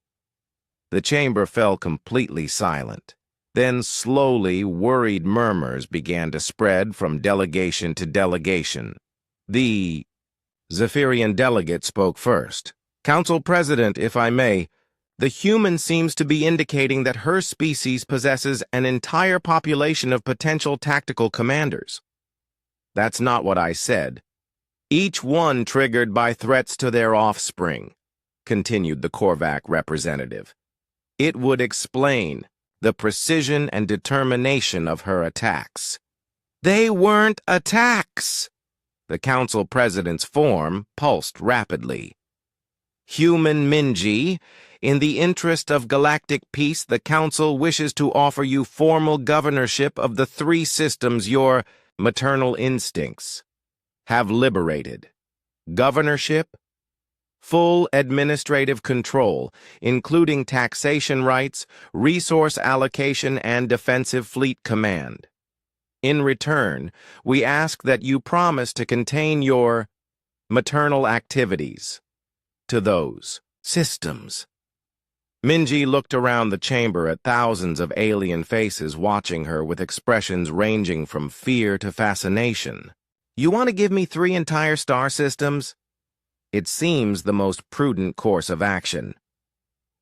The chamber fell completely silent. Then slowly, worried murmurs began to spread from delegation to delegation. The Zephyrian delegate spoke first. Council President, if I may, the human seems to be indicating that her species possesses an entire population of potential tactical commanders. That's not what I said. Each one triggered by threats to their offspring, continued the Korvac representative. It would explain the precision and determination of her attacks. They weren't attacks! The council president's form pulsed rapidly. Human Minji, in the interest of galactic peace, the council wishes to offer you formal governorship of the three systems your maternal instincts have liberated. Governorship, full administrative control, including taxation rights, resource allocation, and defensive fleet command. In return, we ask that you promise to contain your maternal activities to those systems. Minji looked around the chamber at thousands of alien faces watching her with expressions ranging from fear to fascination. You want to give me 3 entire star systems? It seems the most prudent course of action.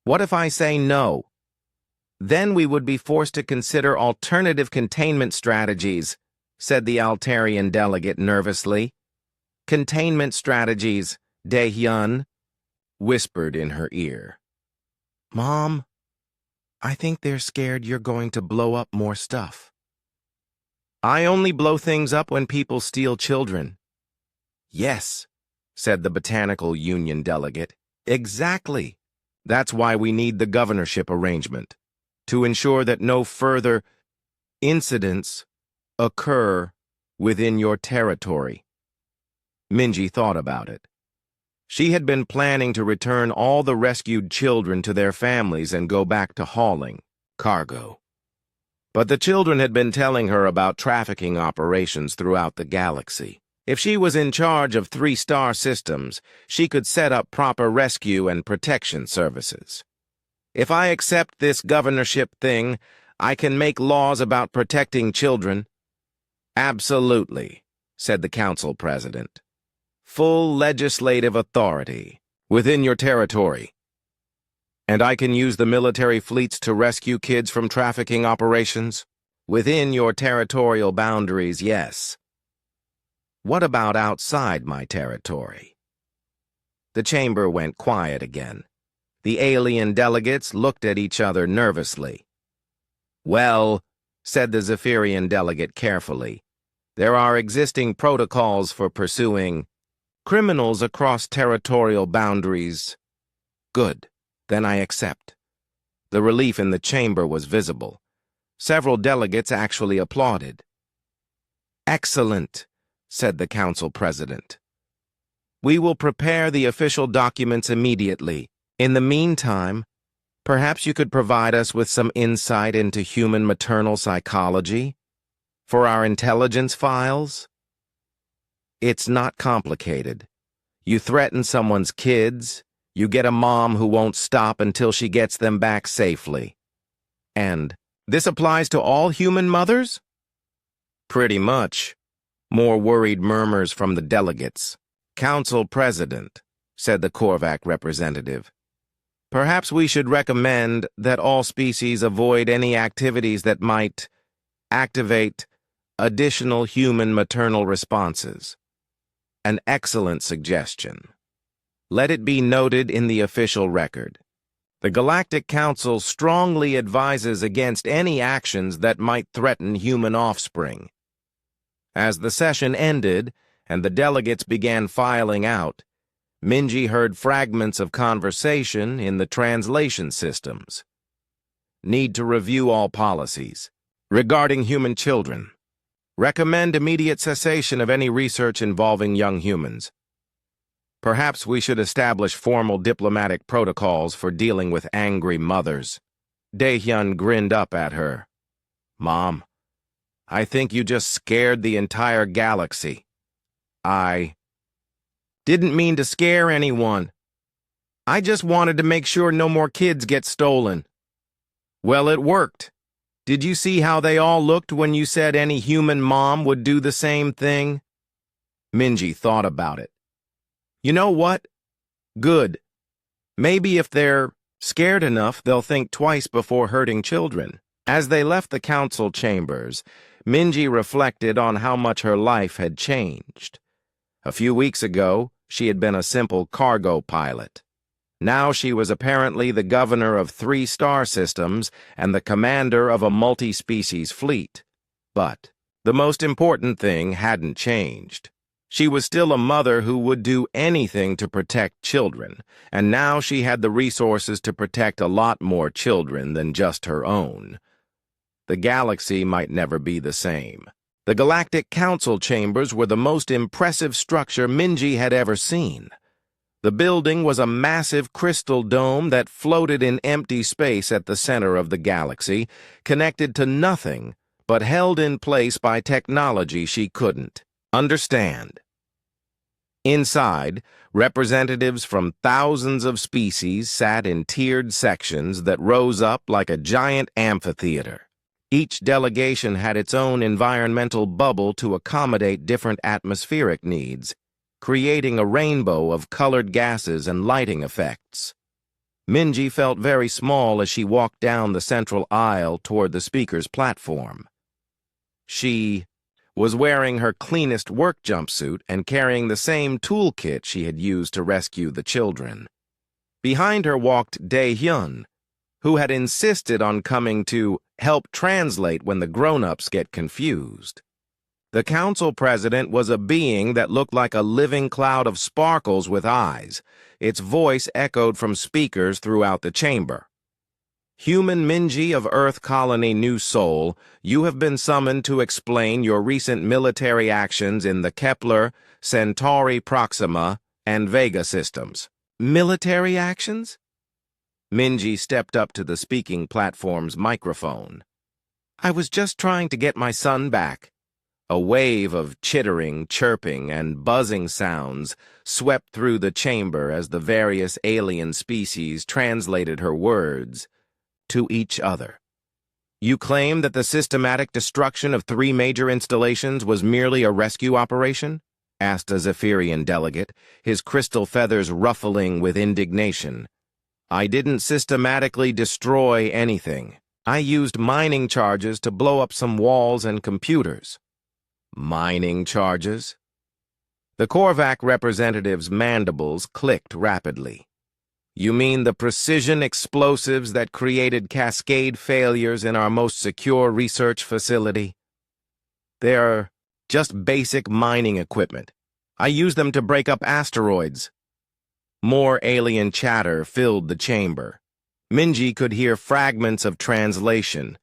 What if I say no? Then we would be forced to consider alternative containment strategies, said the Altarian delegate nervously. Containment strategies, Dae-hyun whispered in her ear. Mom, I think they're scared you're going to blow up more stuff. I only blow things up when people steal children. Yes, said the Botanical Union delegate. Exactly. That's why we need the governorship arrangement, to ensure that no further incidents occur within your territory. Minji thought about it. She had been planning to return all the rescued children to their families and go back to hauling cargo. But the children had been telling her about trafficking operations throughout the galaxy. If she was in charge of 3 star systems, she could set up proper rescue and protection services. If I accept this governorship thing, I can make laws about protecting children. Absolutely, said the council president. Full legislative authority within your territory. And I can use the military fleets to rescue kids from trafficking operations? Within your territorial boundaries, yes. What about outside my territory? The chamber went quiet again. The alien delegates looked at each other nervously. Well, said the Zephyrian delegate carefully, there are existing protocols for pursuing criminals across territorial boundaries. Good, then I accept. The relief in the chamber was visible. Several delegates actually applauded. Excellent, said the council president. We will prepare the official documents immediately. In the meantime, perhaps you could provide us with some insight into human maternal psychology for our intelligence files? It's not complicated. You threaten someone's kids, you get a mom who won't stop until she gets them back safely. And this applies to all human mothers? Pretty much. More worried murmurs from the delegates. Council President, said the Korvac representative. Perhaps we should recommend that all species avoid any activities that might activate additional human maternal responses. An excellent suggestion. Let it be noted in the official record. The Galactic Council strongly advises against any actions that might threaten human offspring. As the session ended and the delegates began filing out, Minji heard fragments of conversation in the translation systems. Need to review all policies. Regarding human children, recommend immediate cessation of any research involving young humans. Perhaps we should establish formal diplomatic protocols for dealing with angry mothers. Dae-hyun grinned up at her. Mom, I think you just scared the entire galaxy. I didn't mean to scare anyone. I just wanted to make sure no more kids get stolen. Well, it worked. Did you see how they all looked when you said any human mom would do the same thing? Minji thought about it. You know what? Good. Maybe if they're scared enough, they'll think twice before hurting children. As they left the council chambers, Minji reflected on how much her life had changed. A few weeks ago, she had been a simple cargo pilot. Now she was apparently the governor of 3 star systems and the commander of a multi-species fleet. But the most important thing hadn't changed. She was still a mother who would do anything to protect children, and now she had the resources to protect a lot more children than just her own. The galaxy might never be the same. The Galactic Council chambers were the most impressive structure Minji had ever seen. The building was a massive crystal dome that floated in empty space at the center of the galaxy, connected to nothing, but held in place by technology she couldn't understand. Inside, representatives from thousands of species sat in tiered sections that rose up like a giant amphitheater. Each delegation had its own environmental bubble to accommodate different atmospheric needs, creating a rainbow of colored gases and lighting effects. Minji felt very small as she walked down the central aisle toward the speaker's platform. She was wearing her cleanest work jumpsuit and carrying the same toolkit she had used to rescue the children. Behind her walked Dae-hyun, who had insisted on coming to help translate when the grown-ups get confused. The council president was a being that looked like a living cloud of sparkles with eyes. Its voice echoed from speakers throughout the chamber. Human Minji of Earth Colony New Seoul, you have been summoned to explain your recent military actions in the Kepler, Centauri Proxima, and Vega systems. Military actions? Minji stepped up to the speaking platform's microphone. I was just trying to get my son back. A wave of chittering, chirping, and buzzing sounds swept through the chamber as the various alien species translated her words to each other. You claim that the systematic destruction of 3 major installations was merely a rescue operation? Asked a Zephyrian delegate, his crystal feathers ruffling with indignation. I didn't systematically destroy anything. I used mining charges to blow up some walls and computers. Mining charges? The Korvac representative's mandibles clicked rapidly. You mean the precision explosives that created cascade failures in our most secure research facility? They're just basic mining equipment. I use them to break up asteroids. More alien chatter filled the chamber. Minji could hear fragments of translation.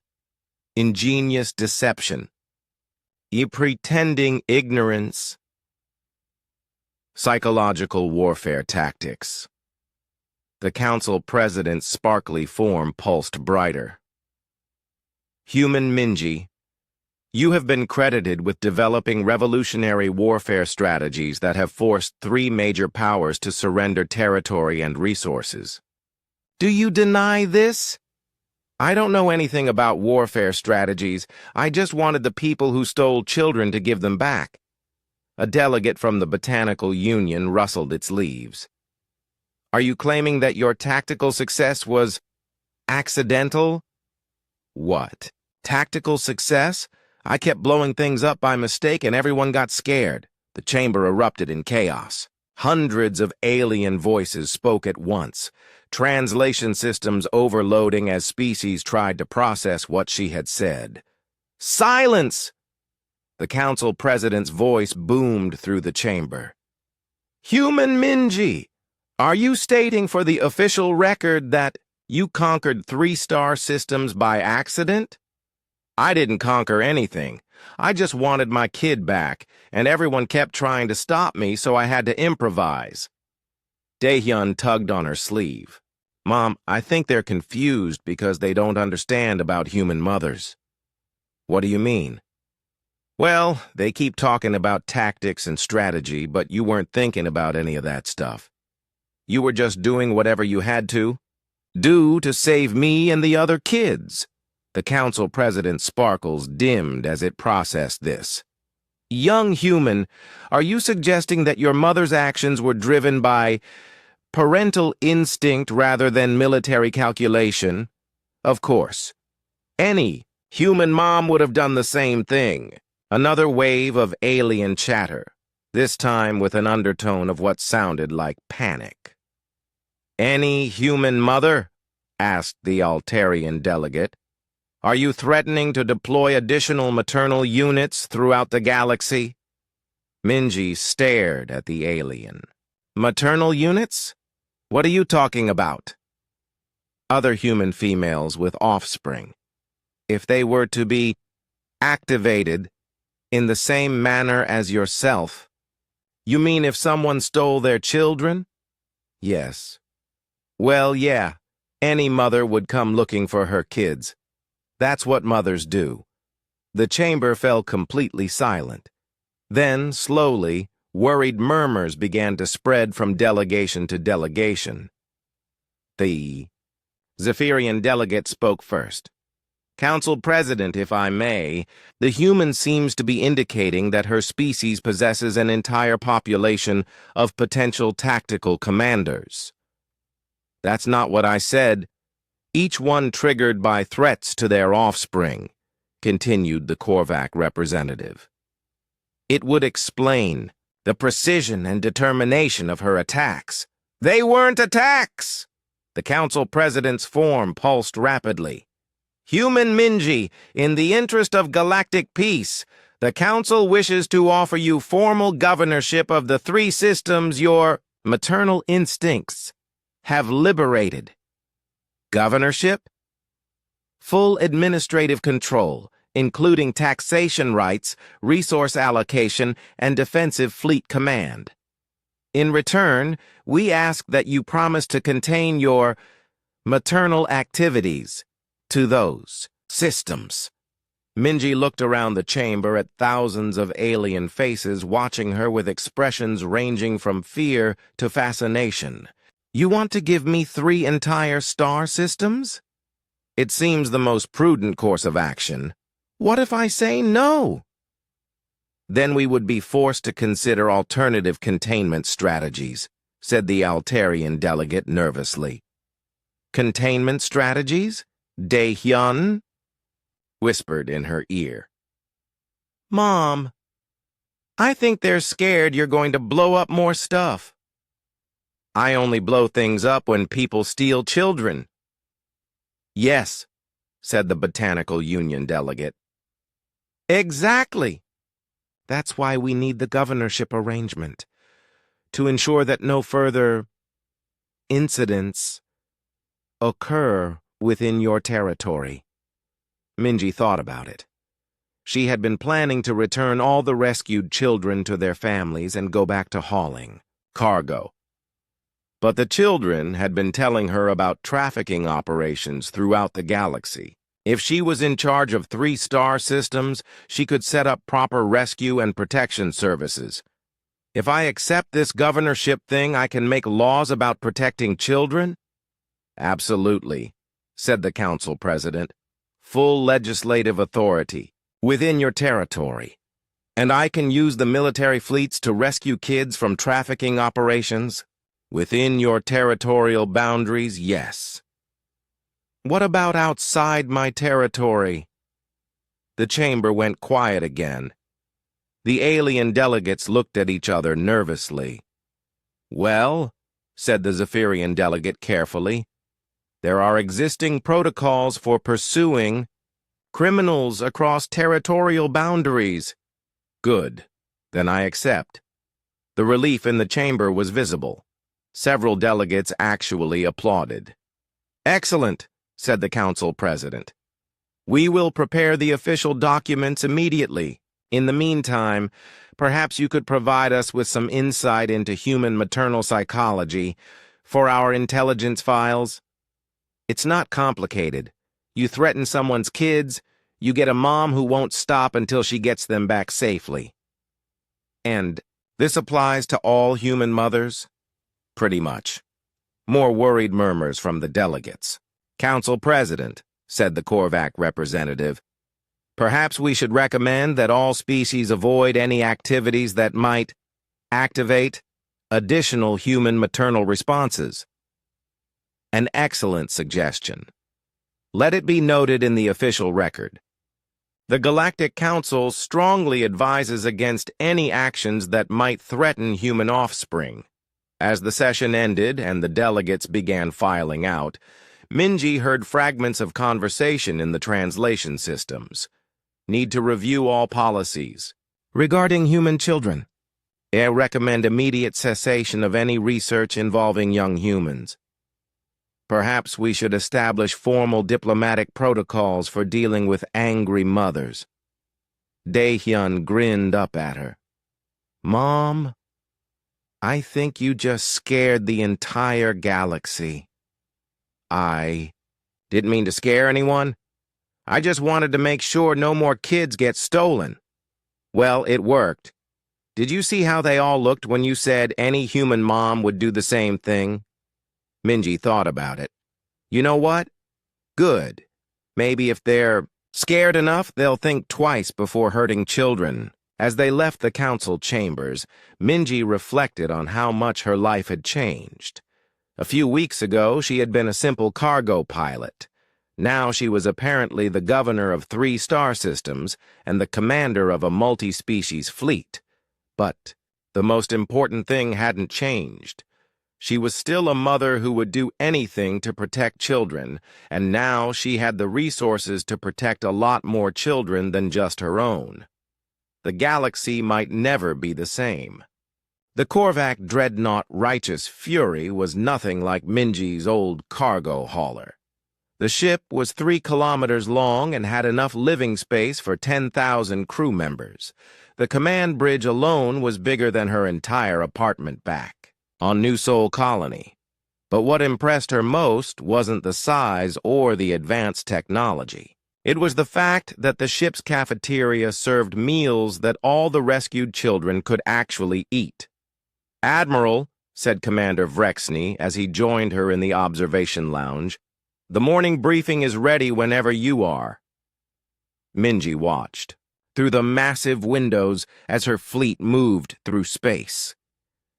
Ingenious deception. Pretending ignorance. Psychological warfare tactics. The council president's sparkly form pulsed brighter. Human Minji, you have been credited with developing revolutionary warfare strategies that have forced 3 major powers to surrender territory and resources. Do you deny this? I don't know anything about warfare strategies. I just wanted the people who stole children to give them back. A delegate from the Botanical Union rustled its leaves. Are you claiming that your tactical success was accidental? What? Tactical success? I kept blowing things up by mistake and everyone got scared. The chamber erupted in chaos. Hundreds of alien voices spoke at once, translation systems overloading as species tried to process what she had said. Silence! The council president's voice boomed through the chamber. Human Minji, are you stating for the official record that you conquered 3-star systems by accident? I didn't conquer anything. I just wanted my kid back, and everyone kept trying to stop me, so I had to improvise. Dae-hyun tugged on her sleeve. Mom, I think they're confused because they don't understand about human mothers. What do you mean? Well, they keep talking about tactics and strategy, but you weren't thinking about any of that stuff. You were just doing whatever you had to do to save me and the other kids. The council president's sparkles dimmed as it processed this. Young human, are you suggesting that your mother's actions were driven by parental instinct rather than military calculation? Of course. Any human mom would have done the same thing. Another wave of alien chatter, this time with an undertone of what sounded like panic. Any human mother? Asked the Altarian delegate. Are you threatening to deploy additional maternal units throughout the galaxy? Minji stared at the alien. Maternal units? What are you talking about? Other human females with offspring. If they were to be activated in the same manner as yourself. You mean if someone stole their children? Yes. Well, yeah, any mother would come looking for her kids. That's what mothers do. The chamber fell completely silent. Then, slowly, worried murmurs began to spread from delegation to delegation. The Zephyrian delegate spoke first. Council President, if I may, the human seems to be indicating that her species possesses an entire population of potential tactical commanders. That's not what I said. Each one triggered by threats to their offspring, continued the Korvac representative. It would explain the precision and determination of her attacks. They weren't attacks! The Council President's form pulsed rapidly. Human Minji, in the interest of galactic peace, the Council wishes to offer you formal governorship of the three systems your maternal instincts have liberated. Governorship? Full administrative control, including taxation rights, resource allocation, and defensive fleet command. In return, we ask that you promise to contain your maternal activities to those systems. Minji looked around the chamber at thousands of alien faces watching her with expressions ranging from fear to fascination. You want to give me 3 entire star systems? It seems the most prudent course of action. What if I say no? Then we would be forced to consider alternative containment strategies, said the Altarian delegate nervously. Containment strategies? Dae-hyun whispered in her ear. Mom, I think they're scared you're going to blow up more stuff. I only blow things up when people steal children. Yes, said the Botanical Union delegate. Exactly. That's why we need the governorship arrangement, to ensure that no further incidents occur within your territory. Minji thought about it. She had been planning to return all the rescued children to their families and go back to hauling cargo. But the children had been telling her about trafficking operations throughout the galaxy. If she was in charge of 3 star systems, she could set up proper rescue and protection services. If I accept this governorship thing, I can make laws about protecting children? Absolutely, said the Council President. Full legislative authority within your territory. And I can use the military fleets to rescue kids from trafficking operations? Within your territorial boundaries, yes. What about outside my territory? The chamber went quiet again. The alien delegates looked at each other nervously. Well, said the Zephyrian delegate carefully, there are existing protocols for pursuing criminals across territorial boundaries. Good. Then I accept. The relief in the chamber was visible. Several delegates actually applauded. Excellent, said the Council President. We will prepare the official documents immediately. In the meantime, perhaps you could provide us with some insight into human maternal psychology for our intelligence files. It's not complicated. You threaten someone's kids, you get a mom who won't stop until she gets them back safely. And this applies to all human mothers? Pretty much. More worried murmurs from the delegates. Council President, said the Korvac representative, perhaps we should recommend that all species avoid any activities that might activate additional human maternal responses. An excellent suggestion. Let it be noted in the official record. The Galactic Council strongly advises against any actions that might threaten human offspring. As the session ended and the delegates began filing out, Minji heard fragments of conversation in the translation systems. Need to review all policies. Regarding human children, I recommend immediate cessation of any research involving young humans. Perhaps we should establish formal diplomatic protocols for dealing with angry mothers. Daehyun grinned up at her. Mom, I think you just scared the entire galaxy. I didn't mean to scare anyone. I just wanted to make sure no more kids get stolen. Well, it worked. Did you see how they all looked when you said any human mom would do the same thing? Minji thought about it. You know what? Good. Maybe if they're scared enough, they'll think twice before hurting children. As they left the council chambers, Minji reflected on how much her life had changed. A few weeks ago, she had been a simple cargo pilot. Now she was apparently the governor of 3 star systems and the commander of a multi-species fleet. But the most important thing hadn't changed. She was still a mother who would do anything to protect children, and now she had the resources to protect a lot more children than just her own. The galaxy might never be the same. The Korvac dreadnought Righteous Fury was nothing like Minji's old cargo hauler. The ship was 3 kilometers long and had enough living space for 10,000 crew members. The command bridge alone was bigger than her entire apartment back on New Sol Colony. But what impressed her most wasn't the size or the advanced technology. It was the fact that the ship's cafeteria served meals that all the rescued children could actually eat. "Admiral," said Commander Vrexny as he joined her in the observation lounge, "the morning briefing is ready whenever you are." Minji watched through the massive windows as her fleet moved through space.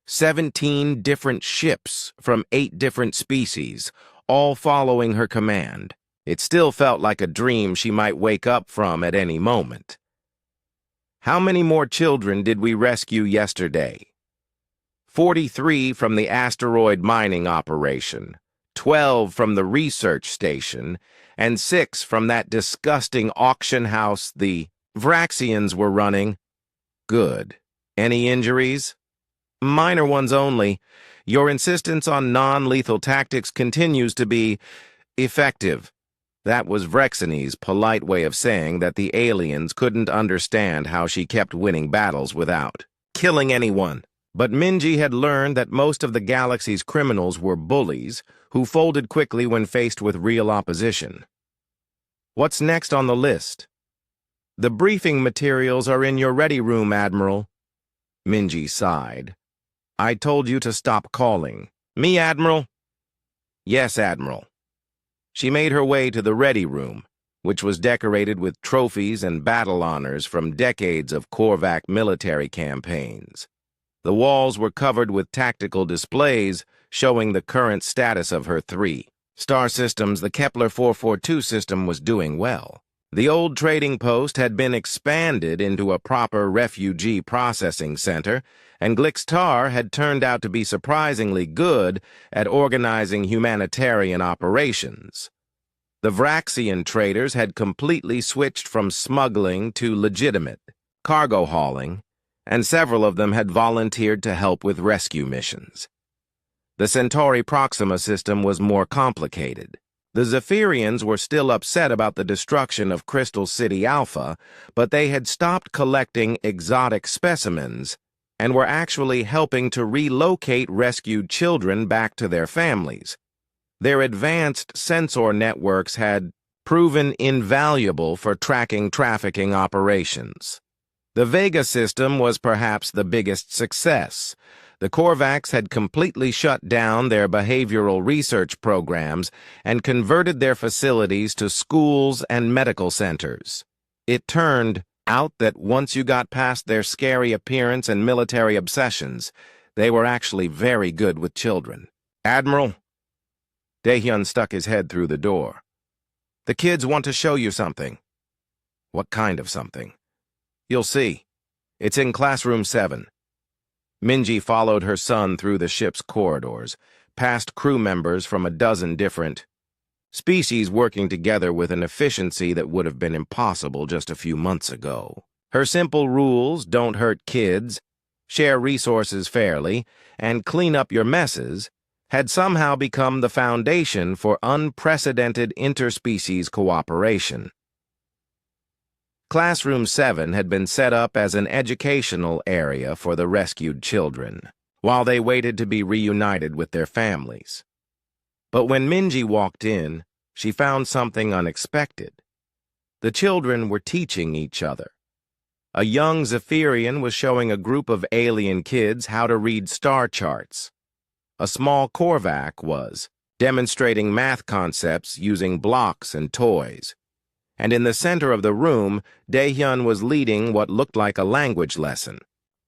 17 different ships from 8 different species, all following her command. It still felt like a dream she might wake up from at any moment. "How many more children did we rescue yesterday?" 43 from the asteroid mining operation, 12 from the research station, and 6 from that disgusting auction house the Vraxians were running. Good. Any injuries? Minor ones only. Your insistence on non-lethal tactics continues to be effective. That was Vrexany's polite way of saying that the aliens couldn't understand how she kept winning battles without killing anyone. But Minji had learned that most of the galaxy's criminals were bullies who folded quickly when faced with real opposition. "What's next on the list?" "The briefing materials are in your ready room, Admiral." Minji sighed. "I told you to stop calling." "Me, Admiral?" "Yes, Admiral." She made her way to the ready room, which was decorated with trophies and battle honors from decades of Korvac military campaigns. The walls were covered with tactical displays showing the current status of her 3 star systems. The Kepler 442 system was doing well. The old trading post had been expanded into a proper refugee processing center, and Glixtar had turned out to be surprisingly good at organizing humanitarian operations. The Vraxian traders had completely switched from smuggling to legitimate cargo hauling, and several of them had volunteered to help with rescue missions. The Centauri Proxima system was more complicated. The Zephyrians were still upset about the destruction of Crystal City Alpha, but they had stopped collecting exotic specimens and were actually helping to relocate rescued children back to their families. Their advanced sensor networks had proven invaluable for tracking trafficking operations. The Vega system was perhaps the biggest success. The Korvacs had completely shut down their behavioral research programs and converted their facilities to schools and medical centers. It turned out that once you got past their scary appearance and military obsessions, they were actually very good with children. "Admiral?" Daehyun stuck his head through the door. "The kids want to show you something." "What kind of something?" "You'll see. It's in classroom 7. Minji followed her son through the ship's corridors, past crew members from a dozen different species working together with an efficiency that would have been impossible just a few months ago. Her simple rules, don't hurt kids, share resources fairly, and clean up your messes had somehow become the foundation for unprecedented interspecies cooperation. Classroom 7 had been set up as an educational area for the rescued children, while they waited to be reunited with their families. But when Minji walked in, she found something unexpected. The children were teaching each other. A young Zephyrian was showing a group of alien kids how to read star charts. A small Korvac was demonstrating math concepts using blocks and toys. And in the center of the room, Daehyun was leading what looked like a language lesson.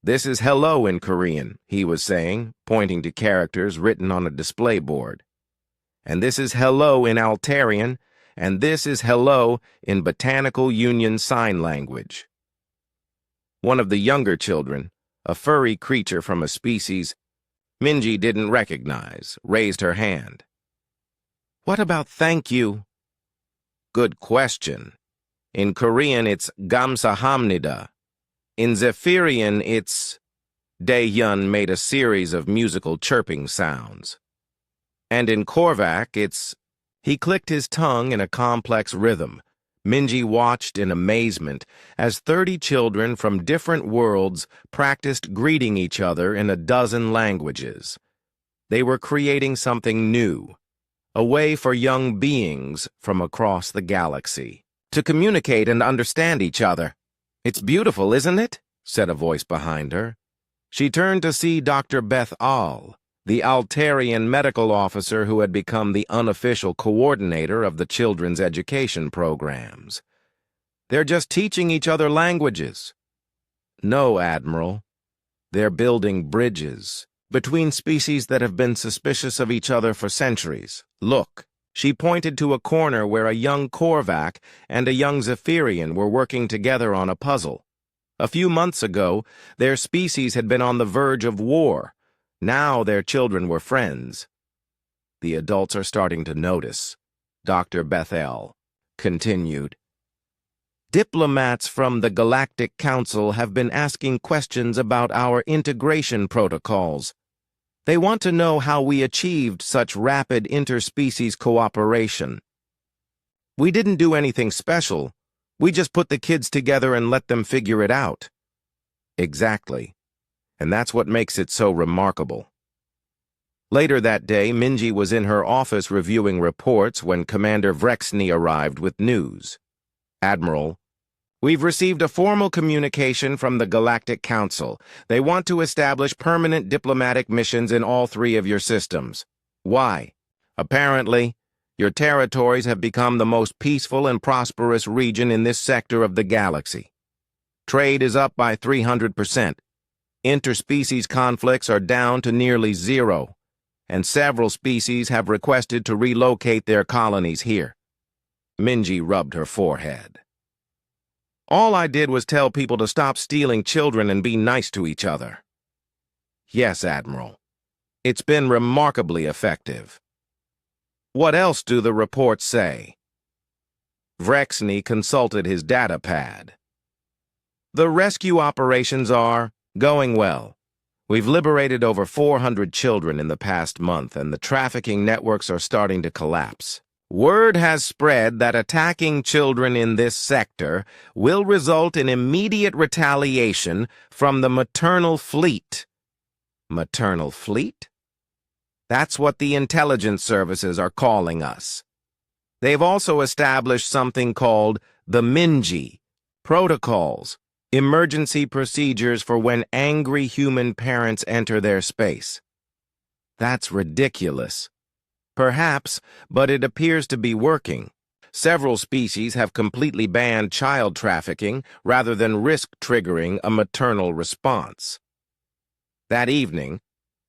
"This is hello in Korean," he was saying, pointing to characters written on a display board. "And this is hello in Altarian, and this is hello in Botanical Union Sign Language." One of the younger children, a furry creature from a species Minji didn't recognize, raised her hand. "What about thank you?" "Good question. In Korean, it's 감사합니다. In Zephyrian, it's..." Daehyun made a series of musical chirping sounds. "And in Korvac, it's..." He clicked his tongue in a complex rhythm. Minji watched in amazement as 30 children from different worlds practiced greeting each other in a dozen languages. They were creating something new, a way for young beings from across the galaxy to communicate and understand each other. "It's beautiful, isn't it?" said a voice behind her. She turned to see Dr. Beth Al, the Altarian medical officer who had become the unofficial coordinator of the children's education programs. "They're just teaching each other languages." "No, Admiral. They're building bridges between species that have been suspicious of each other for centuries. Look." She pointed to a corner where a young Korvac and a young Zephyrian were working together on a puzzle. A few months ago, their species had been on the verge of war. Now their children were friends. "The adults are starting to notice," Dr. Bethel continued. "Diplomats from the Galactic Council have been asking questions about our integration protocols. They want to know how we achieved such rapid interspecies cooperation. We didn't do anything special. We just put the kids together and let them figure it out." "Exactly. And that's what makes it so remarkable." Later that day, Minji was in her office reviewing reports when Commander Vrexny arrived with news. "Admiral, we've received a formal communication from the Galactic Council. They want to establish permanent diplomatic missions in all 3 of your systems. Why? Apparently, your territories have become the most peaceful and prosperous region in this sector of the galaxy. Trade is up by 300%. Interspecies conflicts are down to nearly 0, and several species have requested to relocate their colonies here." Minji rubbed her forehead. "All I did was tell people to stop stealing children and be nice to each other." "Yes, Admiral. It's been remarkably effective." "What else do the reports say?" Vrexny consulted his data pad. "The rescue operations are going well. We've liberated over 400 children in the past month, and the trafficking networks are starting to collapse. Word has spread that attacking children in this sector will result in immediate retaliation from the maternal fleet." "Maternal fleet?" "That's what the intelligence services are calling us. They've also established something called the Minji protocols, emergency procedures for when angry human parents enter their space." "That's ridiculous." "Perhaps, but it appears to be working. Several species have completely banned child trafficking rather than risk triggering a maternal response." That evening,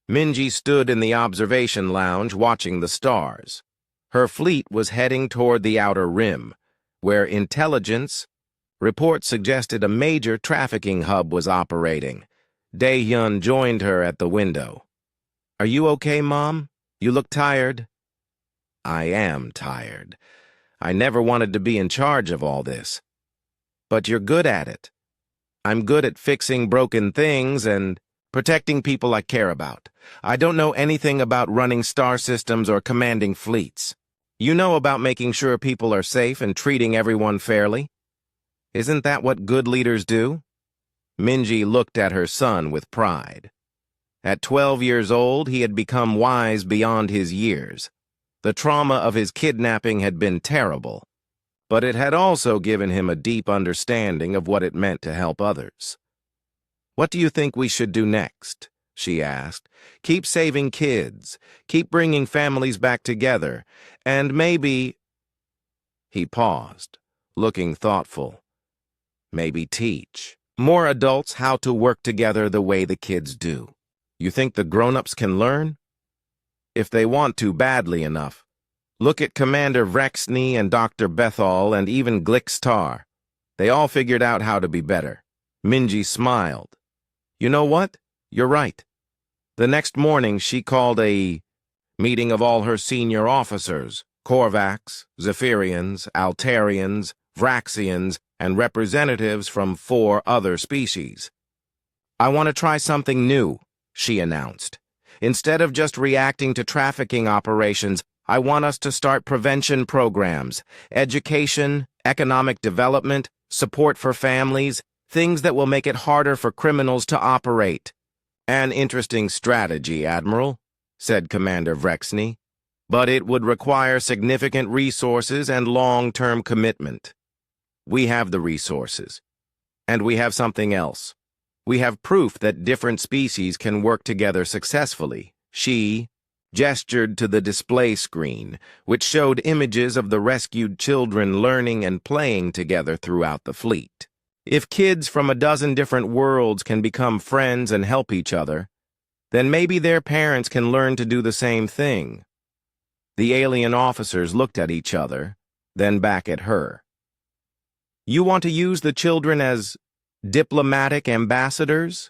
Minji stood in the observation lounge watching the stars. Her fleet was heading toward the outer rim, where intelligence reports suggested a major trafficking hub was operating. Daehyun joined her at the window. "Are you okay, Mom? You look tired." "I am tired. I never wanted to be in charge of all this. But you're good at it." "I'm good at fixing broken things and..." Protecting people I care about. I don't know anything about running star systems or commanding fleets. You know about making sure people are safe and treating everyone fairly? Isn't that what good leaders do? Minji looked at her son with pride. At 12 years old, he had become wise beyond his years. The trauma of his kidnapping had been terrible, but it had also given him a deep understanding of what it meant to help others. "What do you think we should do next?" she asked. "Keep saving kids, keep bringing families back together, and maybe—" He paused, looking thoughtful. "Maybe teach more adults how to work together the way the kids do. You think the grown-ups can learn? If they want to badly enough. Look at Commander Vrexny and Dr. Bethal and even Glixtar. They all figured out how to be better." Minji smiled. "You know what? You're right." The next morning, she called a meeting of all her senior officers, Korvax, Zephyrians, Altarians, Vraxians, and representatives from 4 other species. "I want to try something new," she announced. "Instead of just reacting to trafficking operations, I want us to start prevention programs, education, economic development, support for families, things that will make it harder for criminals to operate." "An interesting strategy, Admiral," said Commander Vrexny, "but it would require significant resources and long-term commitment. We have the resources. And we have something else. We have proof that different species can work together successfully." She gestured to the display screen, which showed images of the rescued children learning and playing together throughout the fleet. "If kids from a dozen different worlds can become friends and help each other, then maybe their parents can learn to do the same thing." The alien officers looked at each other, then back at her. "You want to use the children as diplomatic ambassadors?"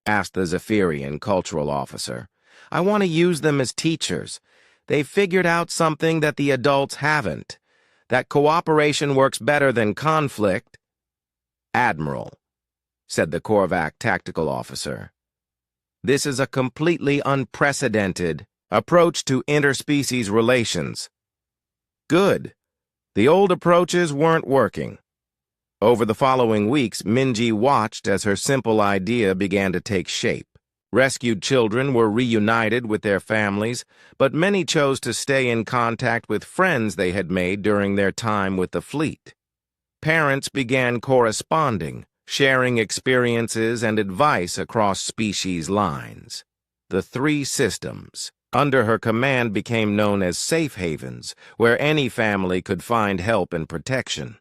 asked the Zephyrian cultural officer. "I want to use them as teachers. They've figured out something that the adults haven't, that cooperation works better than conflict." "Admiral," said the Korvac tactical officer, "this is a completely unprecedented approach to interspecies relations." "Good. The old approaches weren't working." Over the following weeks, Minji watched as her simple idea began to take shape. Rescued children were reunited with their families, but many chose to stay in contact with friends they had made during their time with the fleet. Parents began corresponding, sharing experiences and advice across species lines. The 3 systems under her command became known as safe havens, where any family could find help and protection.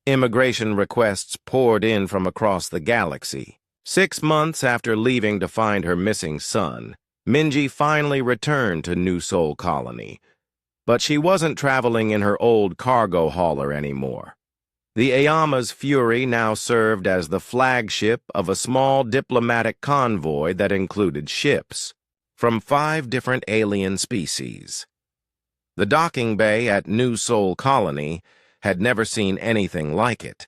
Immigration requests poured in from across the galaxy. 6 months after leaving to find her missing son, Minji finally returned to New Sol Colony. But she wasn't traveling in her old cargo hauler anymore. The Ayama's Fury now served as the flagship of a small diplomatic convoy that included ships from 5 different alien species. The docking bay at New Sol Colony had never seen anything like it.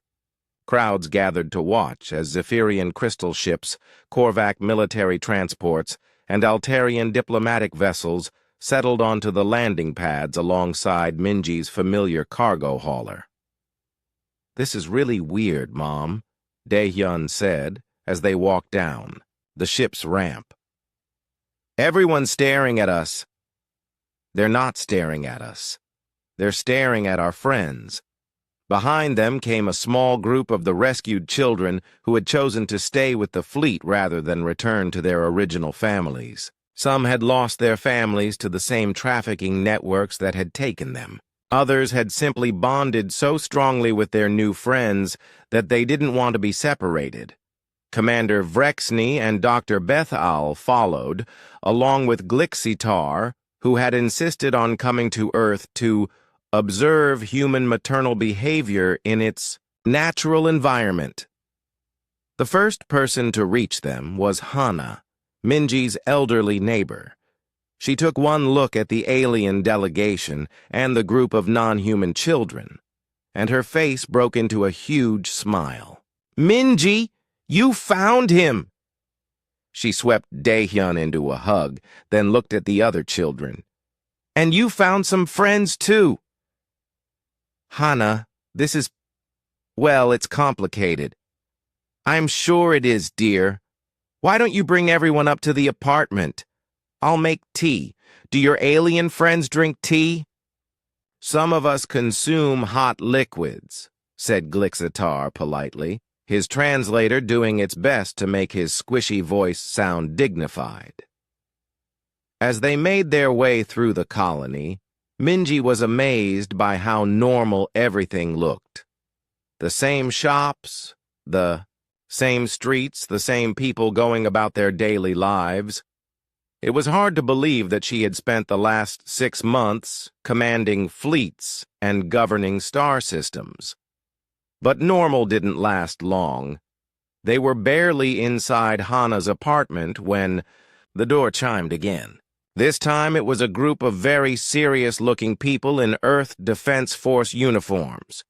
Crowds gathered to watch as Zephyrian crystal ships, Korvac military transports, and Altarian diplomatic vessels settled onto the landing pads alongside Minji's familiar cargo hauler. "This is really weird, Mom," Daehyun said as they walked down the ship's ramp. "Everyone's staring at us." "They're not staring at us. They're staring at our friends." Behind them came a small group of the rescued children who had chosen to stay with the fleet rather than return to their original families. Some had lost their families to the same trafficking networks that had taken them. Others had simply bonded so strongly with their new friends that they didn't want to be separated. Commander Vrexny and Dr. Bethal followed, along with Glixitar, who had insisted on coming to Earth to observe human maternal behavior in its natural environment. The first person to reach them was Hana, Minji's elderly neighbor. She took one look at the alien delegation and the group of non-human children, and her face broke into a huge smile. "Minji, you found him!" She swept Daehyun into a hug, then looked at the other children. And you found some friends, too. Hana, well, it's complicated. I'm sure it is, dear. Why don't you bring everyone up to the apartment? I'll make tea. Do your alien friends drink tea? Some of us consume hot liquids, said Glixatar politely, his translator doing its best to make his squishy voice sound dignified. As they made their way through the colony, Minji was amazed by how normal everything looked. The same shops, the same streets, the same people going about their daily lives. It was hard to believe that she had spent the last 6 months commanding fleets and governing star systems. But normal didn't last long. They were barely inside Hana's apartment when the door chimed again. This time it was a group of very serious-looking people in Earth Defense Force uniforms.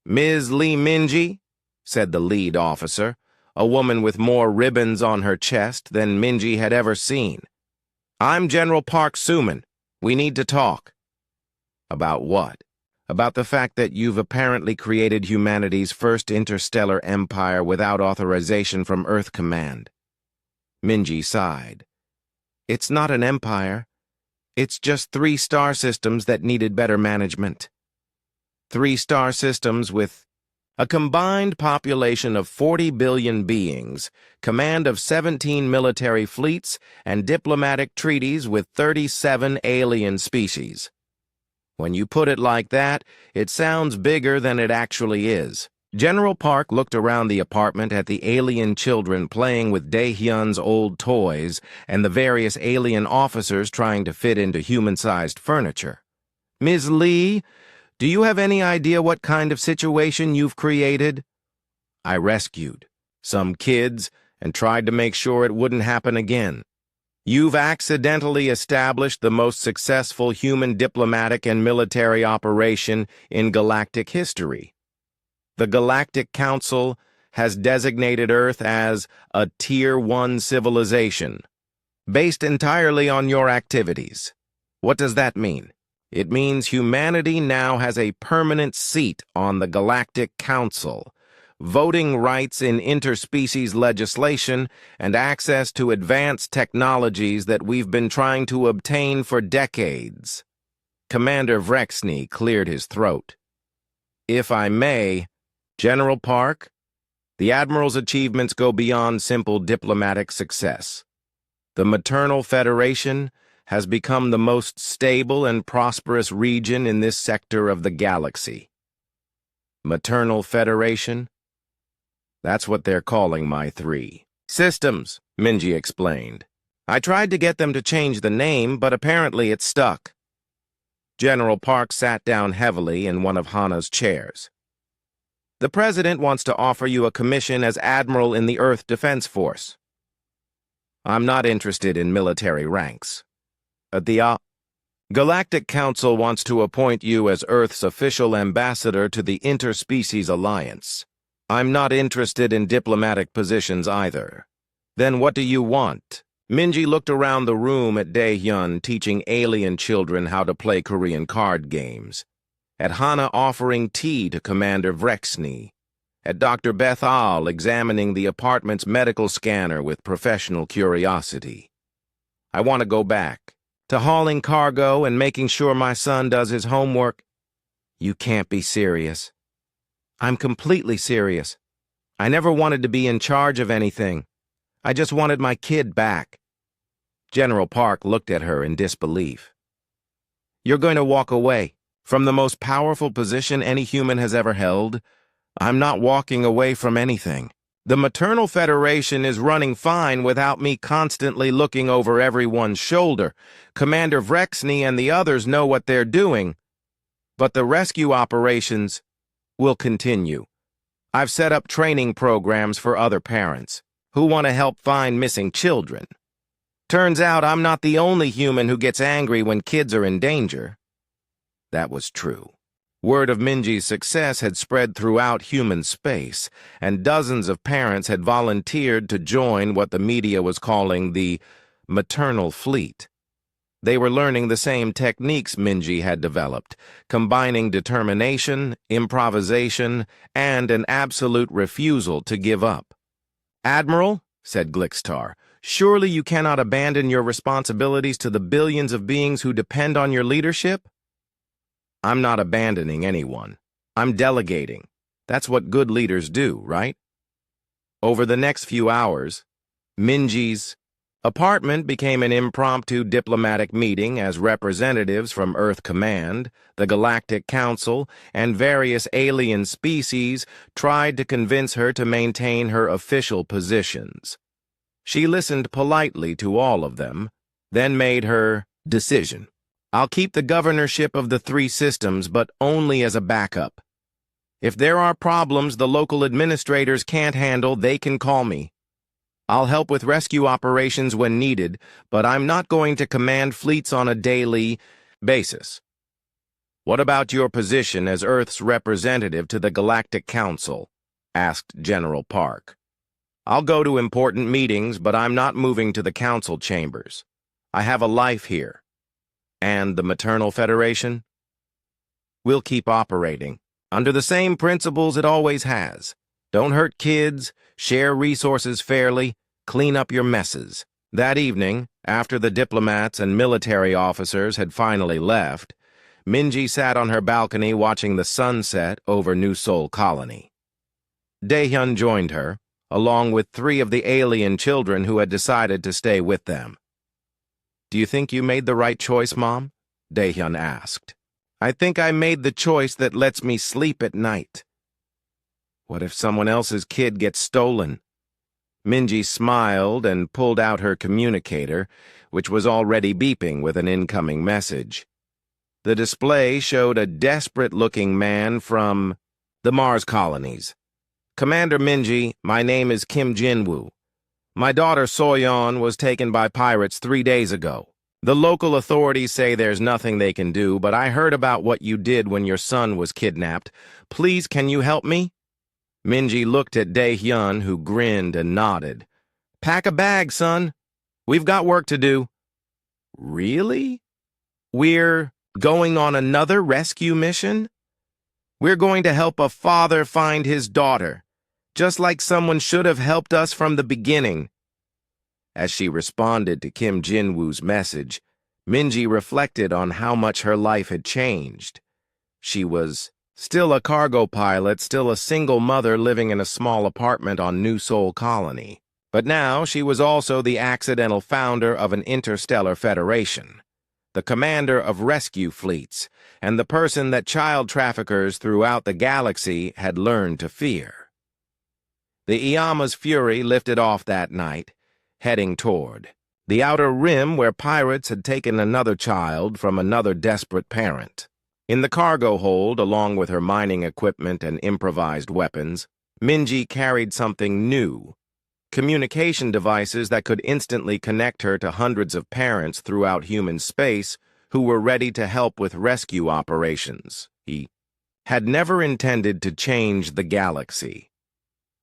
"Ms. Lee Minji," said the lead officer, a woman with more ribbons on her chest than Minji had ever seen. "I'm General Park Suman. We need to talk." "About what?" "About the fact that you've apparently created humanity's first interstellar empire without authorization from Earth Command." Minji sighed. "It's not an empire. It's just 3 star systems that needed better management. 3 star systems with a combined population of 40 billion beings, command of 17 military fleets, and diplomatic treaties with 37 alien species. When you put it like that, it sounds bigger than it actually is." General Park looked around the apartment at the alien children playing with Daehyun's old toys and the various alien officers trying to fit into human-sized furniture. "Ms. Lee, do you have any idea what kind of situation you've created?" "I rescued some kids and tried to make sure it wouldn't happen again." "You've accidentally established the most successful human diplomatic and military operation in galactic history. The Galactic Council has designated Earth as a Tier 1 civilization, based entirely on your activities. What does that mean? It means humanity now has a permanent seat on the Galactic Council, voting rights in interspecies legislation, and access to advanced technologies that we've been trying to obtain for decades." Commander Vrexny cleared his throat. "If I may, General Park, the Admiral's achievements go beyond simple diplomatic success. The Maternal Federation has become the most stable and prosperous region in this sector of the galaxy." Maternal Federation? That's what they're calling my 3 systems, Minji explained. "I tried to get them to change the name, but apparently it stuck." General Park sat down heavily in one of Hana's chairs. "The President wants to offer you a commission as Admiral in the Earth Defense Force." "I'm not interested in military ranks." "The Galactic Council wants to appoint you as Earth's official ambassador to the Interspecies Alliance." "I'm not interested in diplomatic positions either." "Then what do you want?" Minji looked around the room at Daehyun teaching alien children how to play Korean card games, at Hana offering tea to Commander Vrexny, at Dr. Beth Al examining the apartment's medical scanner with professional curiosity. "I want to go back to hauling cargo and making sure my son does his homework." "You can't be serious." "I'm completely serious. I never wanted to be in charge of anything. I just wanted my kid back." General Park looked at her in disbelief. "You're going to walk away from the most powerful position any human has ever held?" "I'm not walking away from anything. The Maternal Federation is running fine without me constantly looking over everyone's shoulder. Commander Vrexny and the others know what they're doing. But the rescue operations will continue. I've set up training programs for other parents who want to help find missing children. Turns out I'm not the only human who gets angry when kids are in danger." That was true. Word of Minji's success had spread throughout human space, and dozens of parents had volunteered to join what the media was calling the maternal fleet. They were learning the same techniques Minji had developed, combining determination, improvisation, and an absolute refusal to give up. "Admiral," said Glixtar, "surely you cannot abandon your responsibilities to the billions of beings who depend on your leadership?" "I'm not abandoning anyone. I'm delegating. That's what good leaders do, right?" Over the next few hours, Minji's apartment became an impromptu diplomatic meeting as representatives from Earth Command, the Galactic Council, and various alien species tried to convince her to maintain her official positions. She listened politely to all of them, then made her decision. "I'll keep the governorship of the three systems, but only as a backup. If there are problems the local administrators can't handle, they can call me. I'll help with rescue operations when needed, but I'm not going to command fleets on a daily basis." "What about your position as Earth's representative to the Galactic Council?" asked General Park. "I'll go to important meetings, but I'm not moving to the council chambers. I have a life here." "And the Maternal Federation?" "We'll keep operating under the same principles it always has. Don't hurt kids, share resources fairly, clean up your messes." That evening, after the diplomats and military officers had finally left, Minji sat on her balcony watching the sunset over New Sol Colony. Daehyun joined her, along with 3 of the alien children who had decided to stay with them. "Do you think you made the right choice, Mom?" Daehyun asked. "I think I made the choice that lets me sleep at night." "What if someone else's kid gets stolen?" Minji smiled and pulled out her communicator, which was already beeping with an incoming message. The display showed a desperate-looking man from the Mars colonies. "Commander Minji, my name is Kim Jinwoo. My daughter Soyeon was taken by pirates 3 days ago. The local authorities say there's nothing they can do, but I heard about what you did when your son was kidnapped. Please, can you help me?" Minji looked at Daehyun, who grinned and nodded. "Pack a bag, son. We've got work to do." "Really? We're going on another rescue mission?" "We're going to help a father find his daughter, just like someone should have helped us from the beginning." As she responded to Kim Jinwoo's message, Minji reflected on how much her life had changed. She was still a cargo pilot, still a single mother living in a small apartment on New Sol Colony. But now she was also the accidental founder of an interstellar federation, the commander of rescue fleets, and the person that child traffickers throughout the galaxy had learned to fear. The Iyama's fury lifted off that night, heading toward the outer rim where pirates had taken another child from another desperate parent. In the cargo hold, along with her mining equipment and improvised weapons, Minji carried something new: communication devices that could instantly connect her to hundreds of parents throughout human space who were ready to help with rescue operations. He had never intended to change the galaxy.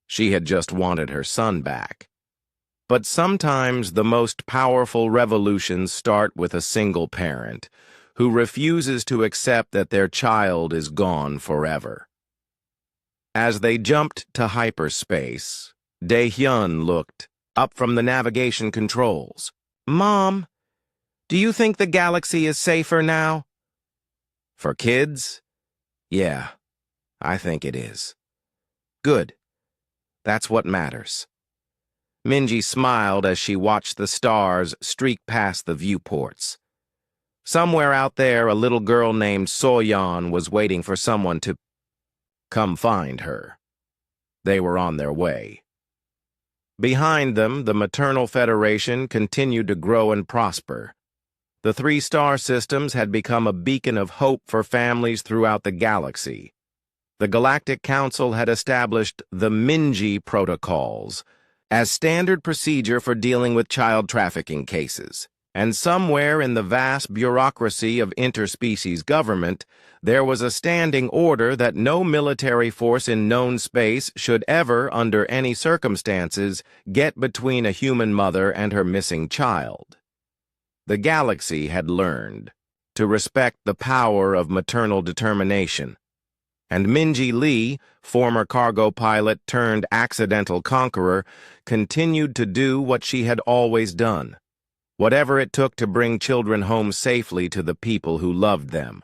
She had just wanted her son back. But sometimes the most powerful revolutions start with a single parent who refuses to accept that their child is gone forever. As they jumped to hyperspace, Daehyun looked up from the navigation controls. "Mom, do you think the galaxy is safer now?" "For kids? Yeah, I think it is." "Good. That's what matters." Minji smiled as she watched the stars streak past the viewports. Somewhere out there, a little girl named Soyeon was waiting for someone to come find her. They were on their way. Behind them, the Maternal Federation continued to grow and prosper. The 3 star systems had become a beacon of hope for families throughout the galaxy. The Galactic Council had established the Minji Protocols as standard procedure for dealing with child trafficking cases. And somewhere in the vast bureaucracy of interspecies government, there was a standing order that no military force in known space should ever, under any circumstances, get between a human mother and her missing child. The galaxy had learned to respect the power of maternal determination, and Minji Lee, former cargo pilot turned accidental conqueror, continued to do what she had always done, whatever it took to bring children home safely to the people who loved them.